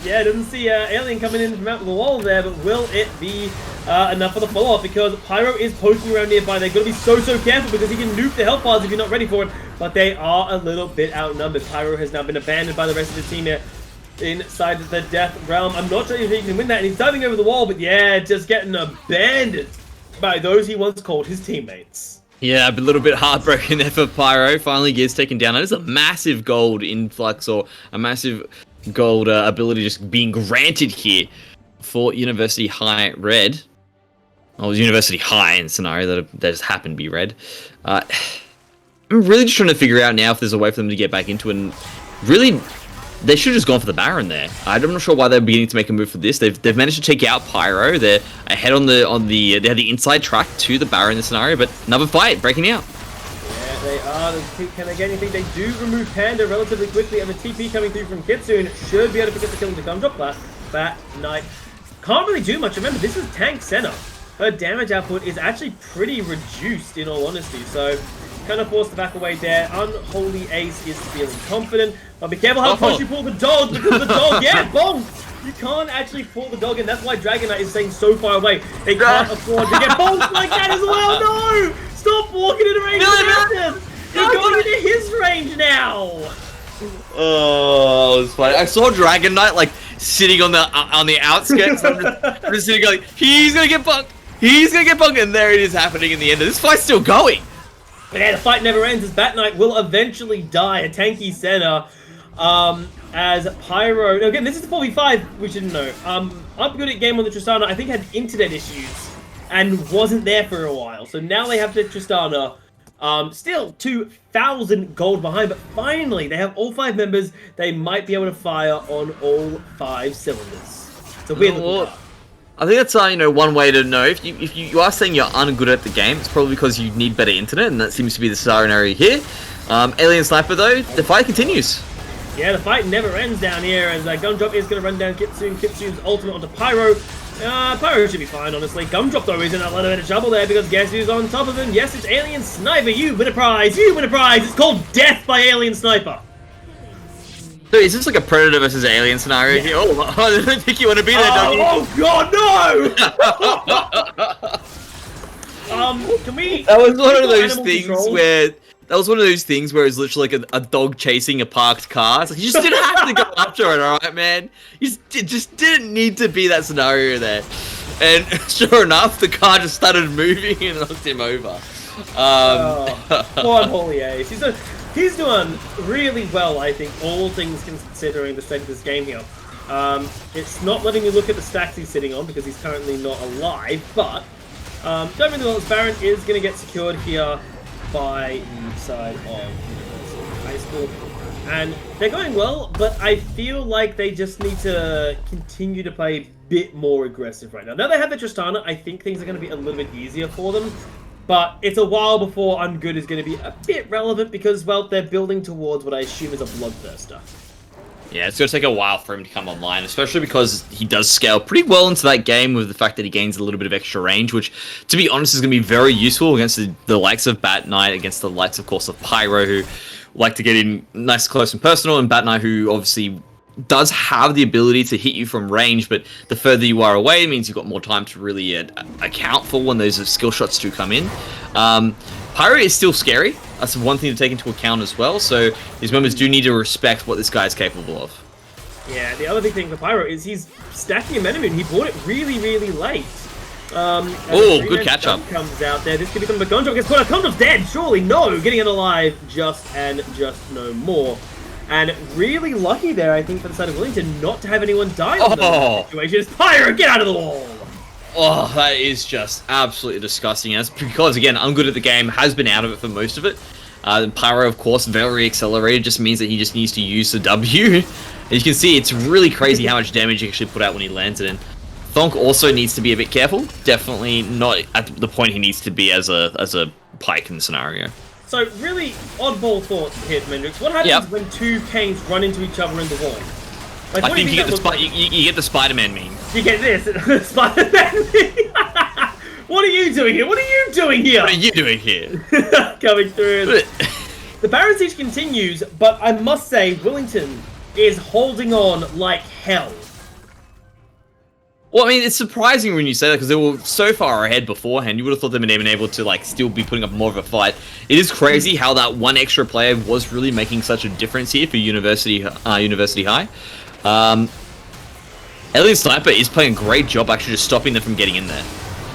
didn't see Alien coming in from out the wall there, but will it be enough for the follow-up? Because Pyro is poking around nearby. They've got to be so careful because he can nuke the health bars if you're not ready for it. But they are a little bit outnumbered. Pyro has now been abandoned by the rest of the team here inside the Death Realm. I'm not sure if he can win that, and he's diving over the wall, but yeah, just getting abandoned by those he once called his teammates. Yeah, a little bit heartbroken there for Pyro. Finally gets taken down. That is a massive gold influx, or a massive gold ability just being granted here for University High Red. Oh, it was University High in the scenario that just happened to be red. I'm really just trying to figure out now if there's a way for them to get back into it. And really, they should have just gone for the Baron there. I'm not sure why they're beginning to make a move for this. They've managed to take out Pyro. They're ahead on the they have the inside track to the Baron in the scenario, but another fight breaking out. Yeah, they are. Can they get anything? They do remove Panda relatively quickly, and the TP coming through from Kitsune should be able to get the kill to come drop that. Bat Knight can't really do much. Remember, this is tank center. Her damage output is actually pretty reduced, in all honesty. So kind of forced to back away there. Unholy Ace is feeling confident. But be careful how close you pull the dog, because the dog, yeah, bonk! You can't actually pull the dog, and that's why Dragon Knight is staying so far away. They can't afford to get bonked like that as well. No! Stop walking into range of him! You're going into his range now! Oh, it was funny. I saw Dragon Knight like sitting on the outskirts. I'm just sitting going, he's gonna get bunked! He's gonna get bunked! And there it is happening in the end. This fight's still going! But yeah, the fight never ends as Bat Knight will eventually die. A tanky center. As Pyro... Again, this is the 4v5, we shouldn't know. Up good at game on the Tristana, I think had internet issues and wasn't there for a while. So now they have the Tristana. Still 2,000 gold behind, but finally they have all 5 members. They might be able to fire on all 5 cylinders. It's a weird looking card. I think that's you know, one way to know if you are saying you're ungood at the game. It's probably because you need better internet, and that seems to be the scenario here. Alien Sniper though, the fight continues. Yeah, the fight never ends down here as Gumdrop is going to run down Kitsune. Kitsune's ultimate onto Pyro. Pyro should be fine, honestly. Gumdrop, though, is in a little bit of trouble there because guess who's on top of him? Yes, it's Alien Sniper. You win a prize. You win a prize. It's called Death by Alien Sniper. So is this like a Predator versus Alien scenario here? Oh, I don't think you want to be there, Dougie. Oh, God, no! Can we... That was one of those things where... That was one of those things where it's literally like a dog chasing a parked car. It's like, you just didn't have to go after it, alright, man? You just didn't need to be that scenario there. And sure enough, the car just started moving and knocked him over. Poor Holy Ace. He's doing really well, I think, all things considering the state of this game here. It's not letting me look at the stacks he's sitting on because he's currently not alive, but don't really well as Baron is going to get secured here by the side of University High School. And they're going well, but I feel like they just need to continue to play a bit more aggressive right now. Now they have the Tristana, I think things are going to be a little bit easier for them. But it's a while before Ungood is going to be a bit relevant because, well, they're building towards what I assume is a Bloodthirster. Yeah, it's going to take a while for him to come online, especially because he does scale pretty well into that game with the fact that he gains a little bit of extra range, which, to be honest, is going to be very useful against the likes of Bat Knight, against the likes, of course, of Pyro, who like to get in nice, close, and personal, and Bat Knight, who obviously does have the ability to hit you from range, but the further you are away, it means you've got more time to really account for when those skill shots do come in. Pyro is still scary. That's one thing to take into account as well, so his members do need to respect what this guy is capable of. Yeah, the other big thing for Pyro is he's stacking a Metamune. He bought it really, really late. Oh, good catch up. Comes out there. This could become a Gundrop. Gets put out. Gundrop's dead. Surely no. Getting it alive. Just no more. And really lucky there, I think, for the side of Willetton not to have anyone die on the situation. Pyro, get out of the wall! Oh, that is just absolutely disgusting. That's because, again, I'm good at the game, has been out of it for most of it. Pyro, of course, very accelerated, just means that he just needs to use the W. As you can see, it's really crazy how much damage he actually put out when he lands it in. Thonk also needs to be a bit careful. Definitely not at the point he needs to be as a Pike in the scenario. So, really oddball thought here, Mendrix. What happens when two Kanes run into each other in the wall? Like, I think you get the Spider-Man meme. You get this, Spider-Man meme. What are you doing here? What are you doing here? What are you doing here? Coming through. The Baron Siege continues, but I must say, Willetton is holding on like hell. Well, I mean, it's surprising when you say that because they were so far ahead beforehand. You would have thought they'd been able to like still be putting up more of a fight. It is crazy how that one extra player was really making such a difference here for University High. Alien Sniper is playing a great job actually just stopping them from getting in there.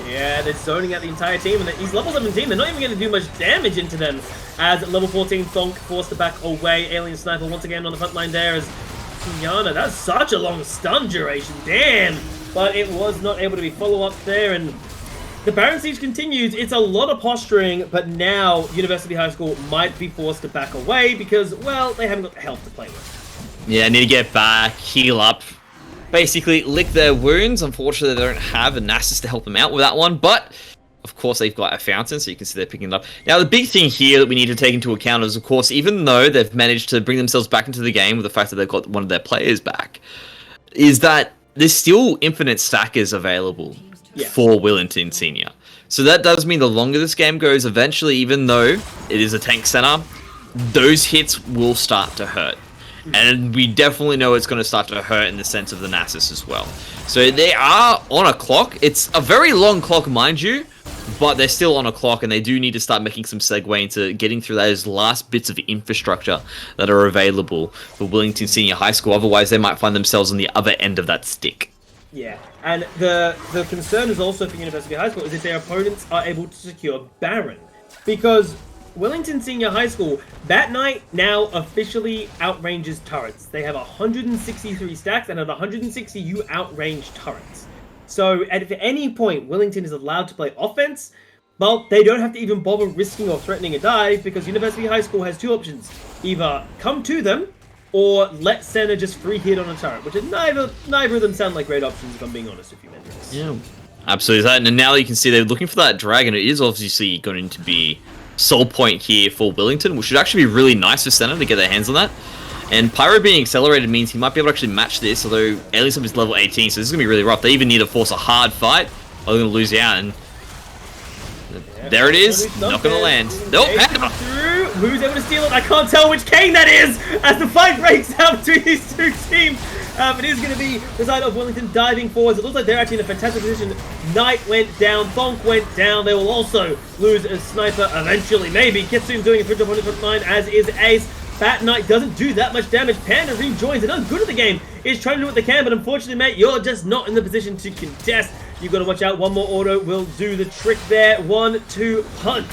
Yeah, they're zoning out the entire team, and he's level 17. They're not even going to do much damage into them. As level 14 Thonk forced to back away. Alien Sniper once again on the front line there as Kiana. That's such a long stun duration. Damn! But it was not able to be follow-up there, and the Baron Siege continues. It's a lot of posturing, but now University High School might be forced to back away because, well, they haven't got the health to play with. Yeah, need to get back, heal up, basically lick their wounds. Unfortunately, they don't have a Nasus to help them out with that one, but of course they've got a fountain, so you can see they're picking it up. Now, the big thing here that we need to take into account is, of course, even though they've managed to bring themselves back into the game with the fact that they've got one of their players back, is that there's still infinite stackers available for Willetton Senior. So that does mean the longer this game goes, eventually, even though it is a tank center, those hits will start to hurt. And we definitely know it's going to start to hurt in the sense of the Nasus as well. So they are on a clock. It's a very long clock, mind you, but they're still on a clock, and they do need to start making some segue into getting through those last bits of infrastructure that are available for Willetton Senior High School. Otherwise, they might find themselves on the other end of that stick. Yeah, and the concern is also for University High School is if their opponents are able to secure Baron. Because Willetton Senior High School, that night now officially outranges turrets. They have 163 stacks, and at 160 you outrange turrets. So at any point Willetton is allowed to play offense, well, they don't have to even bother risking or threatening a dive because University High School has two options. Either come to them, or let Senna just free hit on a turret, which is neither of them sound like great options, if I'm being honest with you, Mendrix. Yeah, absolutely. And now you can see they're looking for that dragon. It is obviously going to be soul point here for Willetton, which should actually be really nice for Senna to get their hands on that. And Pyro being accelerated means he might be able to actually match this, although Alien Sniper is level 18, so this is going to be really rough. They even need to force a hard fight, or they're going to lose out. And there it is. Not going to land. Nope. Who's able to steal it? I can't tell which Kane that is as the fight breaks out between these two teams. It is going to be the side of Willetton diving forwards. It looks like they're actually in a fantastic position. Knight went down. Thonk went down. They will also lose a sniper eventually. Maybe. Kitsune doing a good job on the front line, as is Ace. Fat Knight doesn't do that much damage. Panda rejoins and good at the game. Is trying to do what they can, but unfortunately, mate, you're just not in the position to contest. You've got to watch out. One more auto will do the trick there. 1-2 punch.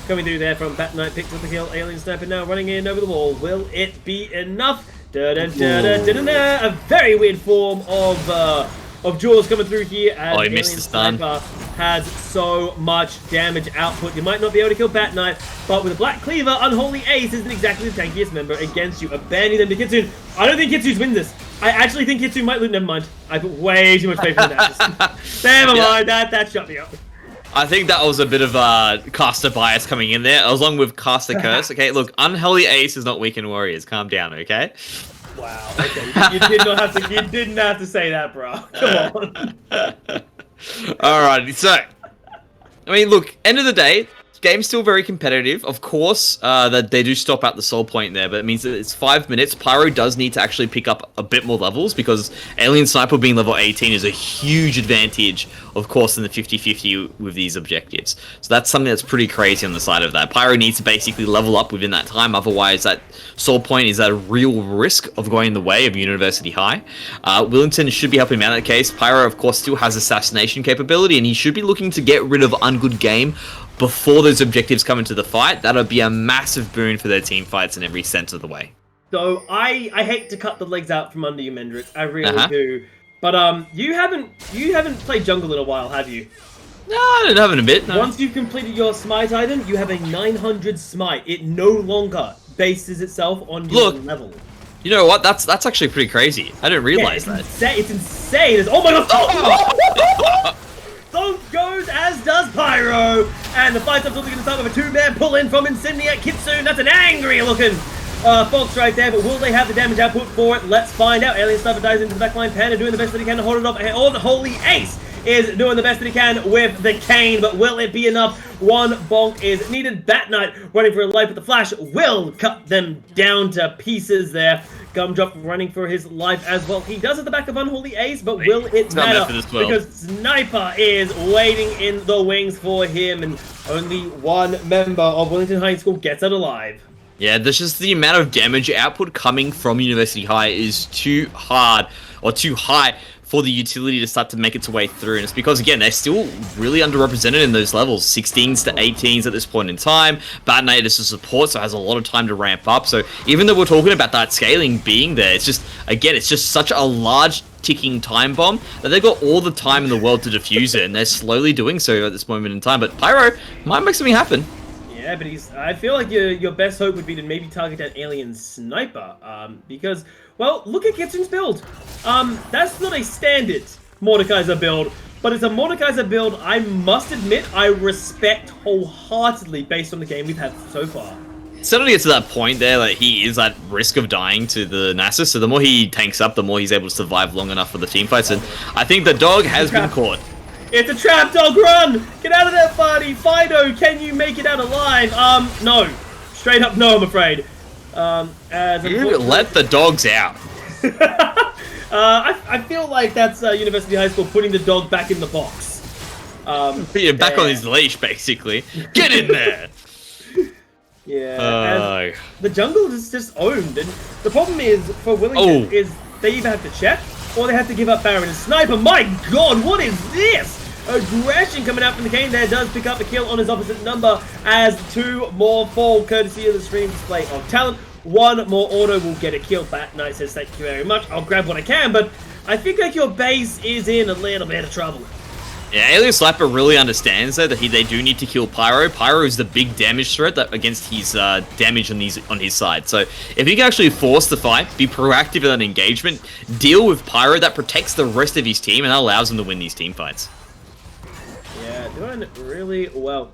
Coming through there from Fat Knight. Picks up the kill. Alien Sniper now running in over the wall. Will it be enough? A very weird form of Jaws coming through here, as he missed the stun. Has so much damage output. You might not be able to kill Bat Knight, but with a Black Cleaver, Unholy Ace isn't exactly the tankiest member against you. Abandoning them to Kitsune. I don't think Kitsune's win this. I actually think Kitsune might lose. Never mind. I put way too much faith in that. Never mind. That shut me up. I think that was a bit of caster bias coming in there, along with caster curse. Okay, look, Unholy Ace is not weaken warriors. Calm down, okay? Wow. Okay, you did not have to. You didn't have to say that, bro. Come on. Alrighty, so I mean, look, end of the day, game's still very competitive. Of course, that they do stop at the soul point there, but it means that it's 5 minutes. Pyro does need to actually pick up a bit more levels because Alien Sniper being level 18 is a huge advantage, of course, in the 50-50 with these objectives. So that's something that's pretty crazy on the side of that. Pyro needs to basically level up within that time, otherwise that soul point is at a real risk of going in the way of University High. Willetton should be helping him out in that case. Pyro, of course, still has assassination capability, and he should be looking to get rid of Ungood Game before those objectives come into the fight. That'll be a massive boon for their team fights in every sense of the way. So I hate to cut the legs out from under you, Mendrix. I really do. But you haven't played jungle in a while, have you? No, I haven't a bit. No. Once you've completed your smite item, you have a 900 smite. It no longer bases itself on your level. You know what? That's actually pretty crazy. I didn't realize that. It's insane. Oh my god! Oh! So goes, as does Pyro, and the fight's also going to start with a 2-man pull-in from Insomniac Kitsune. That's an angry-looking Fox right there, but will they have the damage output for it? Let's find out. Alien Sniper dives into the backline. Panda doing the best that he can to hold it off. And Unholy Ace is doing the best that he can with the cane, but will it be enough? One bonk is needed. Bat Knight running for a life, but the flash will cut them down to pieces there. Gumdrop running for his life as well. He does at the back of Unholy Ace, but will it matter? Because Sniper is waiting in the wings for him, and only one member of Willetton High School gets it alive. Yeah, there's just the amount of damage output coming from University High is too hard, or too high, for the utility to start to make its way through. And it's because, again, they're still really underrepresented in those levels, 16s to 18s at this point in time. Bad Knight is a support, so has a lot of time to ramp up. So even though we're talking about that scaling being there, it's just, again, it's just such a large ticking time bomb that they've got all the time in the world to defuse it, and they're slowly doing so at this moment in time. But Pyro might make something happen. Yeah, but I feel like your best hope would be to maybe target that Alien Sniper, because, well, look at Kitsune's build. That's not a standard Mordekaiser build, but it's a Mordekaiser build I must admit I respect wholeheartedly based on the game we've had so far. Suddenly gets to that point there, like, he is at risk of dying to the Nasus, so the more he tanks up, the more he's able to survive long enough for the team fights, and I think the dog has been caught. It's a trap, dog, run! Get out of there, buddy! Fido, can you make it out alive? No. Straight up no, I'm afraid. You let the dogs out. I feel like that's University High School putting the dog back in the box. Back on his leash, basically. Get in there! Yeah, the jungle is just owned, and the problem is, for Willetton, is they either have to check, or they have to give up Baron and Sniper. My god, what is this? Aggression coming out from the cane there does pick up a kill on his opposite number as 2 more fall, courtesy of the stream display of talent. 1 more auto will get a kill. Bat Knight says thank you very much. I'll grab what I can, but I think like your base is in a little bit of trouble. Yeah, Alien Sniper really understands though that they do need to kill Pyro. Pyro is the big damage threat that against his damage on his side. So if he can actually force the fight, be proactive in that engagement, deal with Pyro, that protects the rest of his team and that allows him to win these team fights. Yeah, doing really well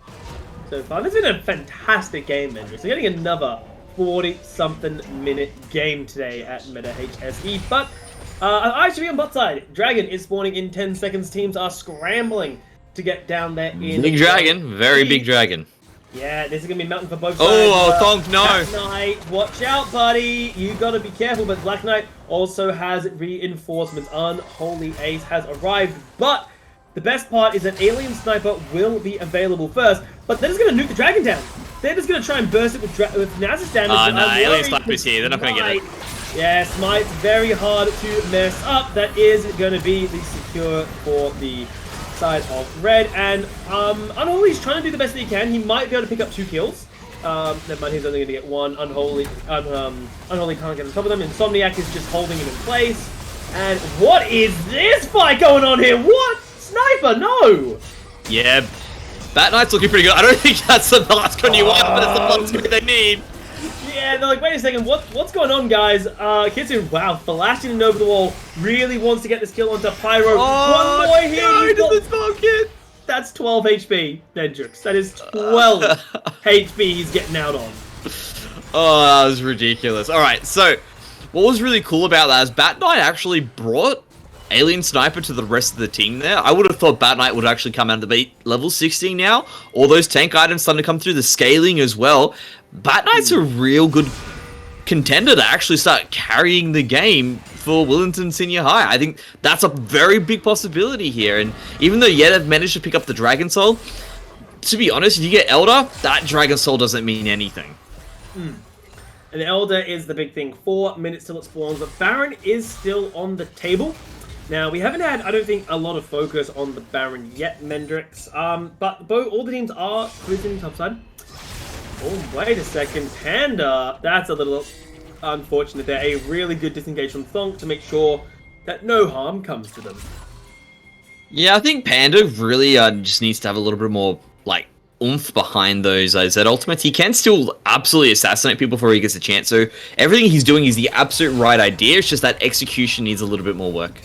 so far. This has been a fantastic game, Mendrix. We're getting another 40-something minute game today at Meta HSE, but actually on bot side, Dragon is spawning in 10 seconds. Teams are scrambling to get down there in... Big Dragon, very big Dragon. Yeah, this is going to be mountain for both sides. Oh, Thonk, no! Black Knight, watch out, buddy! You got to be careful, but Black Knight also has reinforcements. Unholy Ace has arrived, but the best part is that Alien Sniper will be available first, but they're just going to nuke the Dragon down. They're just going to try and burst it with Nasus damage. No, Alien Sniper's here. They're not going to get it. Yeah, Smite's very hard to mess up. That is going to be the secure for the side of red. And Unholy's trying to do the best that he can. He might be able to pick up 2 kills. Never mind, he's only going to get 1. Unholy can't get on top of them. Insomniac is just holding him in place. And what is this fight going on here? What? Sniper, no! Yeah, Bat Knight's looking pretty good. I don't think that's the last gun you want, but it's the last gun they need. Yeah, they're like, wait a second, what's going on, guys? Kitsune, wow, flashing over the wall, really wants to get this kill onto Pyro. One more here. No, does this not get? That's 12 HP, Mendrix. That is 12 HP he's getting out on. Oh, that was ridiculous. All right, so what was really cool about that is Bat Knight actually brought Alien Sniper to the rest of the team there. I would have thought Bat Knight would actually come out to beat level 16 now. All those tank items starting to come through, the scaling as well. Bat Knight's a real good contender to actually start carrying the game for Willetton Senior High. I think that's a very big possibility here. And even though they've managed to pick up the Dragon Soul, to be honest, if you get Elder, that Dragon Soul doesn't mean anything. And the Elder is the big thing. 4 minutes till it spawns, but Baron is still on the table. Now, we haven't had, I don't think, a lot of focus on the Baron yet, Mendrix. But all the teams are cruising top side. Oh, wait a second. Panda. That's a little unfortunate there. A really good disengage from Thonk to make sure that no harm comes to them. Yeah, I think Panda really just needs to have a little bit more, like, oomph behind those Z ultimates. He can still absolutely assassinate people before he gets a chance, so everything he's doing is the absolute right idea. It's just that execution needs a little bit more work.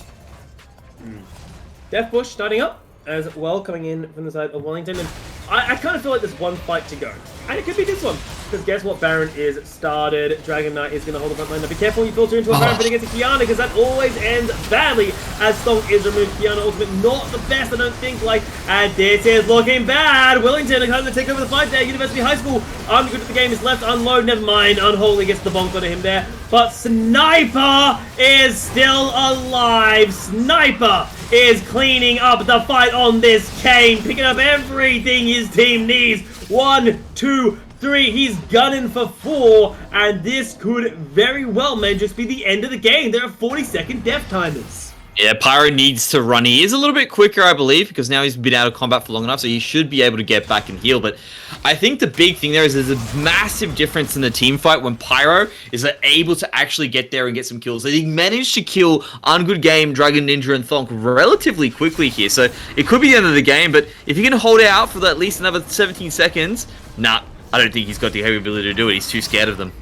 Death Bush starting up as well, coming in from the side of Wellington, and I kind of feel like there's one fight to go, and it could be this one, because guess what? Baron is started. Dragon Knight is going to hold the front line. Now be careful when you filter into a Baron, but against a Kiana, because that always ends badly as Thonk is removed. Kiana ultimate not the best, I don't think, like, and this is looking bad. Wellington are kind of take over the fight there. University High School, good at the game, is left unload, never mind. Unholy gets the bonk onto him there, but Sniper is still alive. Sniper is cleaning up the fight on this Kane, picking up everything his team needs. 1, 2, 3. He's gunning for 4, and this could very well, man, just be the end of the game. There are 40-second death timers. Yeah, Pyro needs to run. He is a little bit quicker, I believe, because now he's been out of combat for long enough, so he should be able to get back and heal. But I think the big thing there is there's a massive difference in the team fight when Pyro is able to actually get there and get some kills. So he managed to kill Ungood Game, Dragon Ninja, and Thonk relatively quickly here. So it could be the end of the game, but if he can hold it out for at least another 17 seconds, nah, I don't think he's got the ability to do it. He's too scared of them.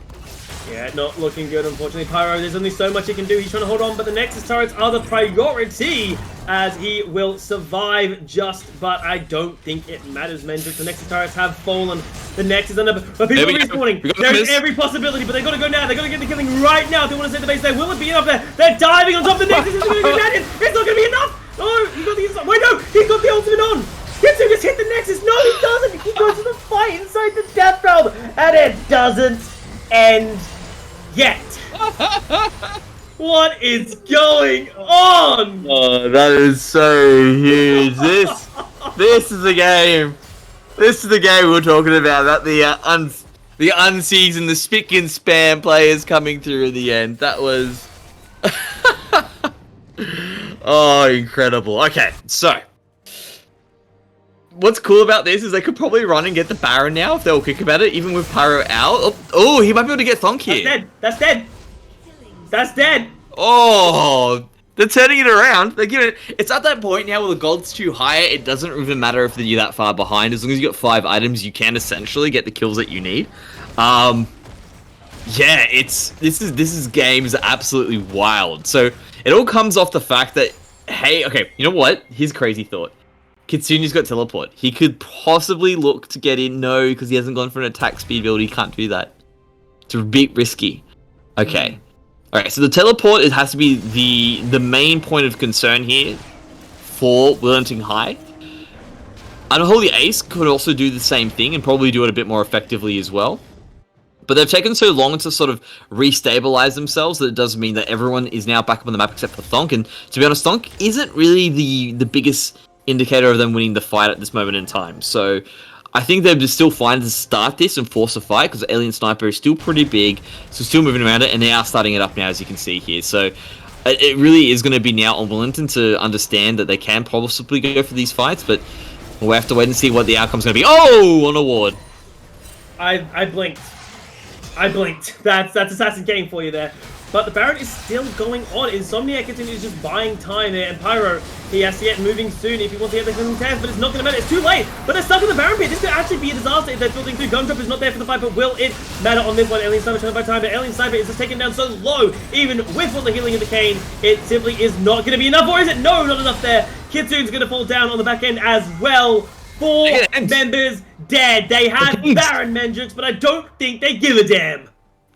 Yeah, not looking good, unfortunately. Pyro, there's only so much he can do. He's trying to hold on, but the Nexus turrets are the priority as he will survive just, but I don't think it matters, Mendrix. The Nexus turrets have fallen. The Nexus under, but people are respawning. There's every possibility, but they got to go now. They got to get the killing right now if they want to save the base there. Will it be enough there? They're diving on top of the Nexus. It's going to go down. It's not going to be enough. Oh, he got the inside. Wait, no, he got the ultimate on. Kitsu just hit the Nexus. No, he doesn't. He goes to the fight inside the death realm, and it doesn't end yet. What is going on? Oh, that is so huge. This is the game. This is the game we're talking about. That the unseasoned, the spick and spam players coming through in the end. That was oh, incredible. Okay, so what's cool about this is they could probably run and get the Baron now if they'll kick about it, even with Pyro out. Oh, he might be able to get Thonk here. That's dead. That's dead. That's dead. Oh, they're turning it around. They're giving it. It's at that point now where the gold's too high. It doesn't even matter if you're that far behind. As long as you got 5 items, you can essentially get the kills that you need. Yeah, this game is absolutely wild. So it all comes off the fact that, hey, okay, you know what? Here's a crazy thought. Kitsune's got teleport. He could possibly look to get in. No, because he hasn't gone for an attack speed build. He can't do that. It's a bit risky. Okay. Alright, so the teleport, it has to be the main point of concern here for Willetton High. Unholy Ace could also do the same thing and probably do it a bit more effectively as well. But they've taken so long to sort of restabilize themselves that it does mean that everyone is now back up on the map except for Thonk. And to be honest, Thonk isn't really the biggest indicator of them winning the fight at this moment in time. So I think they're just still fine to start this and force a fight because Alien Sniper is still pretty big, so still moving around it, and they are starting it up now, as you can see here. So it really is going to be now on Willetton to understand that they can possibly go for these fights, but we'll have to wait and see what the outcome's going to be. Oh, on a ward. I blinked. I blinked. That's Assassin game for you there. But the Baron is still going on. Insomniac continues just buying time there. And Pyro, he has to get moving soon if he wants to get the killing test, but it's not going to matter. It's too late. But they're stuck in the Baron pit. This could actually be a disaster if they're filtering through. Gumdrop is not there for the fight, but will it matter on this one? Alien Sniper trying to buy time, but Alien Sniper is just taken down so low. Even with all the healing of the Kane, it simply is not going to be enough. Or is it? No, not enough there. Kitsune's going to fall down on the back end as well. 4 members dead. They had Baron Mendrix, but I don't think they give a damn.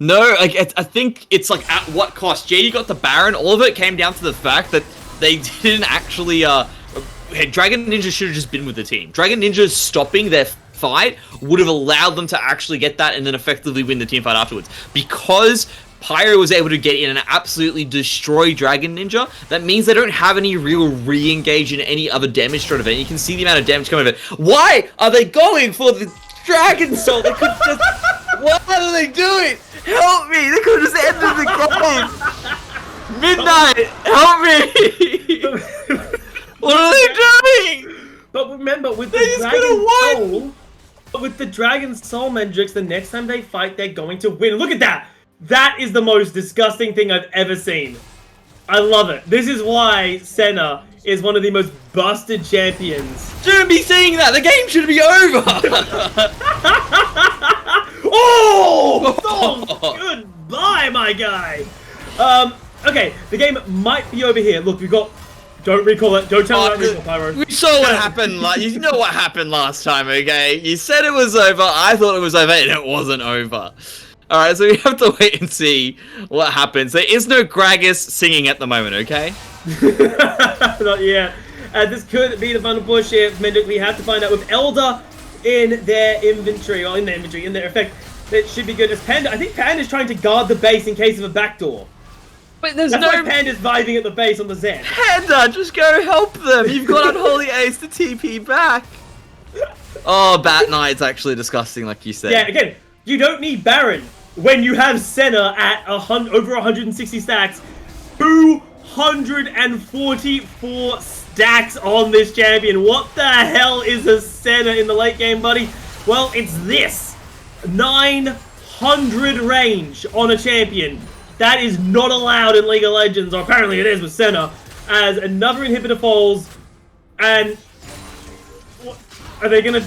No, like I think it's like at what cost? JD got the Baron. All of it came down to the fact that they didn't actually. Dragon Ninja should have just been with the team. Dragon Ninja stopping their fight would have allowed them to actually get that and then effectively win the team fight afterwards. Because Pyro was able to get in and absolutely destroy Dragon Ninja, that means they don't have any real re-engage in any other damage threat event. You can see the amount of damage coming of it. Why are they going for the Dragon Soul? They could just. What are they doing? Help me! They could have just ended the game! Midnight! Help me! What are they doing? But remember, with the Dragon Soul, Mendrix, the next time they fight, they're going to win. Look at that! That is the most disgusting thing I've ever seen. I love it. This is why Senna is one of the most busted champions. Shouldn't be saying that. The game should be over. Oh! Goodbye, my guy. Okay, the game might be over here. Look, we've got... Don't recall it. Don't tell me that recall, Pyro. We saw what happened. You know what happened last time, okay? You said it was over. I thought it was over, and it wasn't over. Alright, so we have to wait and see what happens. There is no Gragas singing at the moment, okay? Not yet. This could be the final push here. We have to find out with Elder in their inventory, or in their effect. That should be good as Panda. I think Panda's trying to guard the base in case of a backdoor. But there's That's no... why Panda's vibing at the base on the Zen. Panda, just go help them. You've got Unholy Ace to TP back. Oh, Bat Knight's actually disgusting, like you said. Yeah, again, you don't need Baron when you have Senna at over 160 stacks. 244 stacks on this champion. What the hell is a Senna in the late game, buddy? Well, it's this. 900 range on a champion. That is not allowed in League of Legends, or apparently it is with Senna, as another inhibitor falls, and are they gonna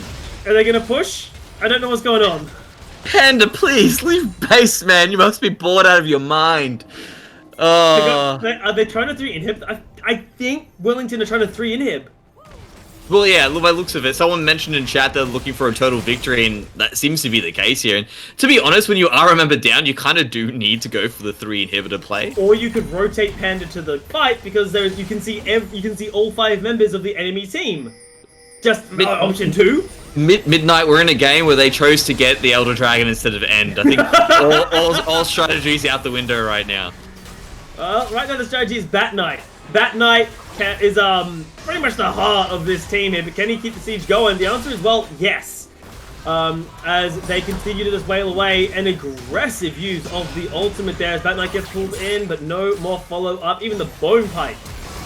push? I don't know what's going on. Panda, please leave base, man. You must be bored out of your mind. Are they trying to 3-inhib? I think Willetton are trying to 3-inhib. Well, yeah, by the looks of it, someone mentioned in chat they're looking for a total victory, and that seems to be the case here. And to be honest, when you are a member down, you kind of do need to go for the 3-inhibitor play. Or you could rotate Panda to the fight because you can see all 5 members of the enemy team. Just option 2. Midnight, we're in a game where they chose to get the Elder Dragon instead of End. I think all strategies out the window right now. Right now the strategy is Bat Knight. Bat Knight is pretty much the heart of this team here, but can he keep the siege going? The answer is, well, yes. As they continue to just wail away, an aggressive use of the ultimate there as Bat Knight gets pulled in, but no more follow-up. Even the Bone Pipe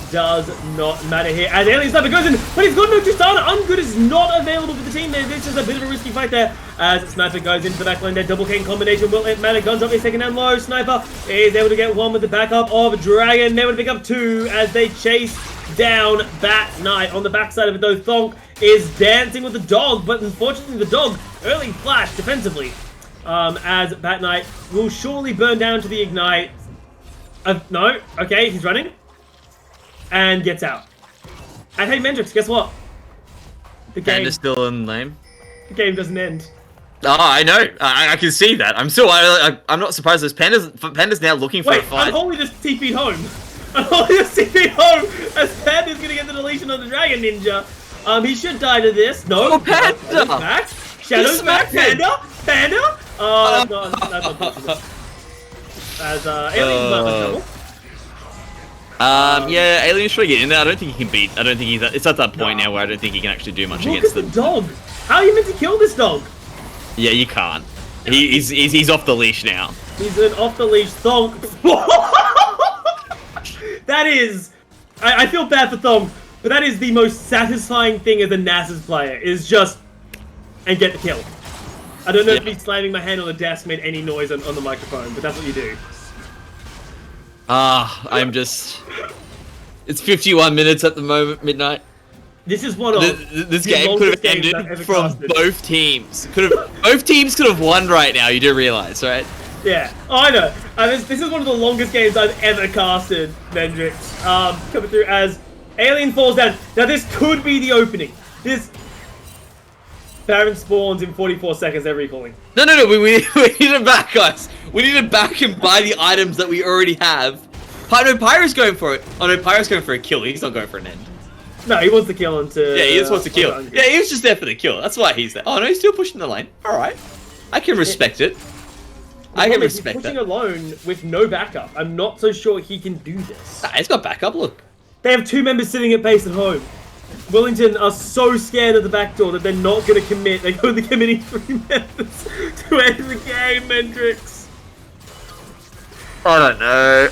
does not matter here. As Alien Sniper goes in, but he's got no Tristana. Ungood is not available for the team there. This is a bit of a risky fight there. As Sniper goes into the back line there, double cane combination will it matter. Guns up a second down low. Sniper is able to get one with the backup of Dragon. They would pick up 2 as they chase down Bat Knight. On the backside of it though, Thonk is dancing with the dog, but unfortunately the dog early flash defensively. As Bat Knight will surely burn down to the ignite. No, okay, he's running. And gets out. And hey, Mendrix, guess what? The game Panda's still in lane. The game doesn't end. Oh, I know. I can see that. I'm not surprised. Panda's now looking for a fight. Unholy just TP'd home. Unholy just TP'd home as Panda's gonna get the deletion on the Dragon Ninja. He should die to this. No. Oh, Panda! Back. Shadow's back. Panda. Panda. No, that's unfortunate. As Alien's not in trouble. Yeah, Alien's trying to get in there. I don't think he can beat. I don't think he's. It's at that point now where I don't think he can actually do much against them. Look at the dog. How are you meant to kill this dog? Yeah, you can't. He's off the leash now. He's an off the leash Thonk. That is. I feel bad for Thonk, but that is the most satisfying thing as a Nasus player. Is just and get the kill. I don't know if me slamming my hand on the desk made any noise on the microphone, but that's what you do. I'm just... It's 51 minutes at the moment, Midnight. This is one of this game could have ended from both teams. Both teams could have won right now, you do realize, right? Yeah. Oh, I know. This is one of the longest games I've ever casted, Mendrix. Coming through as Alien falls down. Now, this could be the opening. Baron spawns in 44 seconds, they're recalling. No, we need him back, guys. We need him back and buy the items that we already have. No, Pyro's going for it. Oh no, Pyro's going for a kill. He's not going for an end. No, he wants to kill him to... Yeah, he just wants to kill. Yeah, he was just there for the kill. That's why he's there. Oh no, he's still pushing the lane. Alright. I can respect it. I can respect that. He's pushing alone with no backup. I'm not so sure he can do this. Nah, he's got backup, look. They have 2 members sitting at base at home. Willetton are so scared of the backdoor that they're not going to commit. They're only committing 3 members to end the game, Mendrix. I don't know.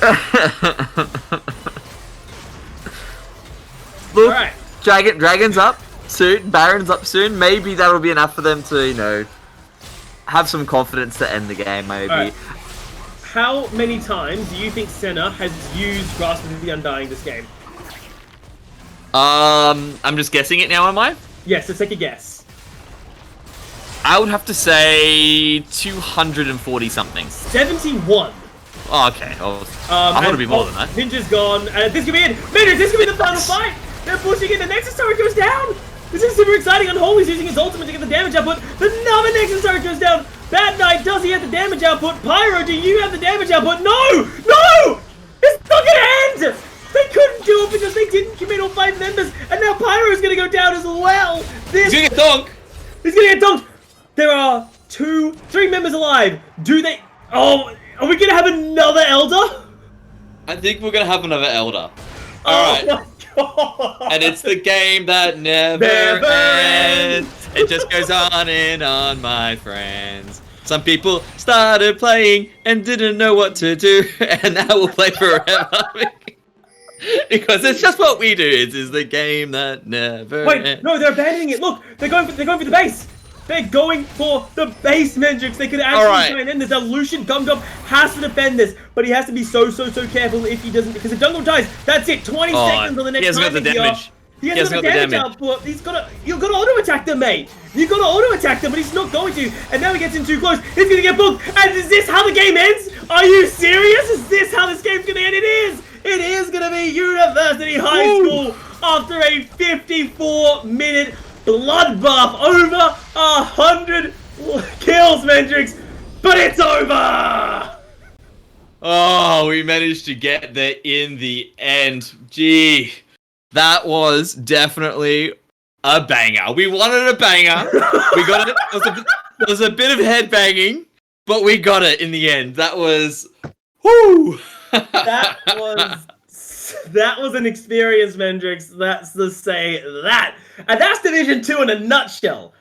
Look, right. Dragon's up soon, Baron's up soon. Maybe that'll be enough for them to, have some confidence to end the game, maybe. Right. how many times do you think Senna has used Grasp of the Undying this game? I'm just guessing it now, am I? Yes, let's take a guess. I would have to say 240 something. 71. Oh, okay. I want to be more than that. Ninja's gone, and this could be it. Maynard, this could be the final fight. They're pushing in. The Nexus turret goes down. This is super exciting. Unholy's using his ultimate to get the damage output. Another Nexus turret goes down. Bad Knight, does he have the damage output? Pyro, do you have the damage output? No! No! It's not gonna end! They couldn't do it because they didn't commit all 5 members, and now Pyro's gonna go down as well. He's gonna get dunked. He's gonna get dunked. There are 3 members alive. Do they? Oh, are we gonna have another Elder? I think we're gonna have another Elder. Oh Alright. my god. And it's the game that never ends. It just goes on and on, my friends. Some people started playing and didn't know what to do, and now we'll play forever. Because it's just what we do. It is the game that never ends. No, they're abandoning it. Look, they're going for the base. They're going for the base, Mendrix. They could actually try and end this. Now, Lucian Gumdrop has to defend this, but he has to be so careful if he doesn't, because if Jungle dies, that's it. 20 seconds on the next He hasn't got the damage. He hasn't got the damage output. You've got to auto-attack them, mate. You've got to auto-attack them, but he's not going to. And now he gets in too close. He's going to get booked. And is this how the game ends? Are you serious? Is this how this game's going to end? It is. It is going to be University High School after a 54-minute bloodbath. Over 100 kills, Mendrix. But it's over. Oh, we managed to get there in the end. Gee. That was definitely a banger. We wanted a banger. We got it. There was a bit of head banging, but we got it in the end. That was, whoo! That was an experience, Mendrix. That's to say that. And that's Division 2 in a nutshell.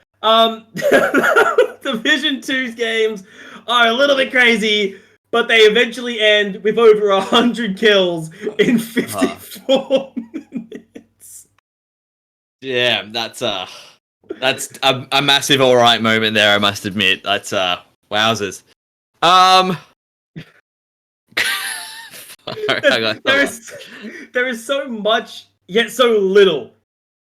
Division 2's games are a little bit crazy, but they eventually end with over 100 kills in 54 minutes. Yeah, that's a massive alright moment there, I must admit. That's wowzers. There is so much, yet so little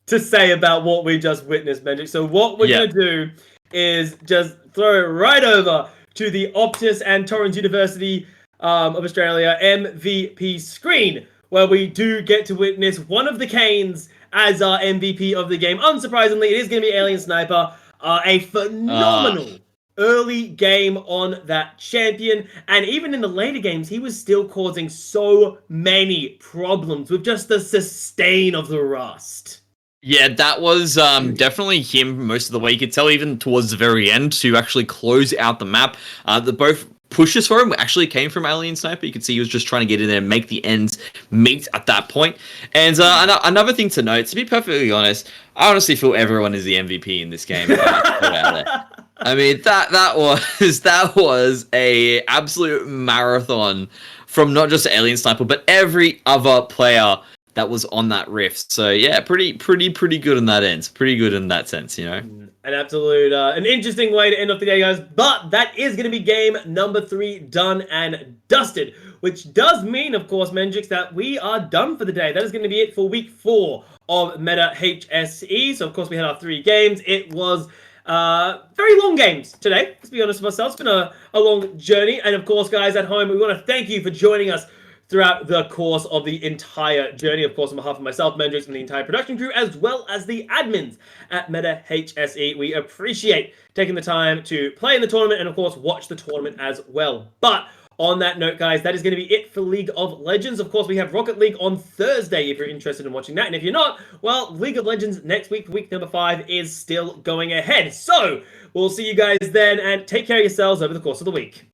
to say about what we just witnessed, Mendrix. So what we're going to do is just throw it right over to the Optus and Torrens University of Australia MVP screen, where we do get to witness one of the Canes as our MVP of the game. Unsurprisingly, it is going to be Alien Sniper, a phenomenal early game on that champion, and even in the later games, he was still causing so many problems with just the sustain of the Rust. Yeah, that was definitely him most of the way. You could tell even towards the very end to actually close out the map. The both pushes for him actually came from Alien Sniper. You could see he was just trying to get in there and make the ends meet at that point. And another thing to note, to be perfectly honest, I honestly feel everyone is the MVP in this game. I mean, that was a absolute marathon from not just Alien Sniper, but every other player that was on that rift. So yeah, pretty good in that end. Pretty good in that sense, you know. An absolute, an interesting way to end off the day, guys. But that is going to be game number 3 done and dusted, which does mean, of course, Mendrix, that we are done for the day. That is going to be it for week 4 of Meta HSE. So of course we had our 3 games. It was very long games today. Let's be honest with ourselves. It's been a long journey. And of course, guys at home, we want to thank you for joining us throughout the course of the entire journey. Of course, on behalf of myself, Mendrix, and the entire production crew, as well as the admins at Meta HSE, we appreciate taking the time to play in the tournament and, of course, watch the tournament as well. But on that note, guys, that is going to be it for League of Legends. Of course, we have Rocket League on Thursday if you're interested in watching that. And if you're not, well, League of Legends next week, week number 5, is still going ahead. So we'll see you guys then, and take care of yourselves over the course of the week.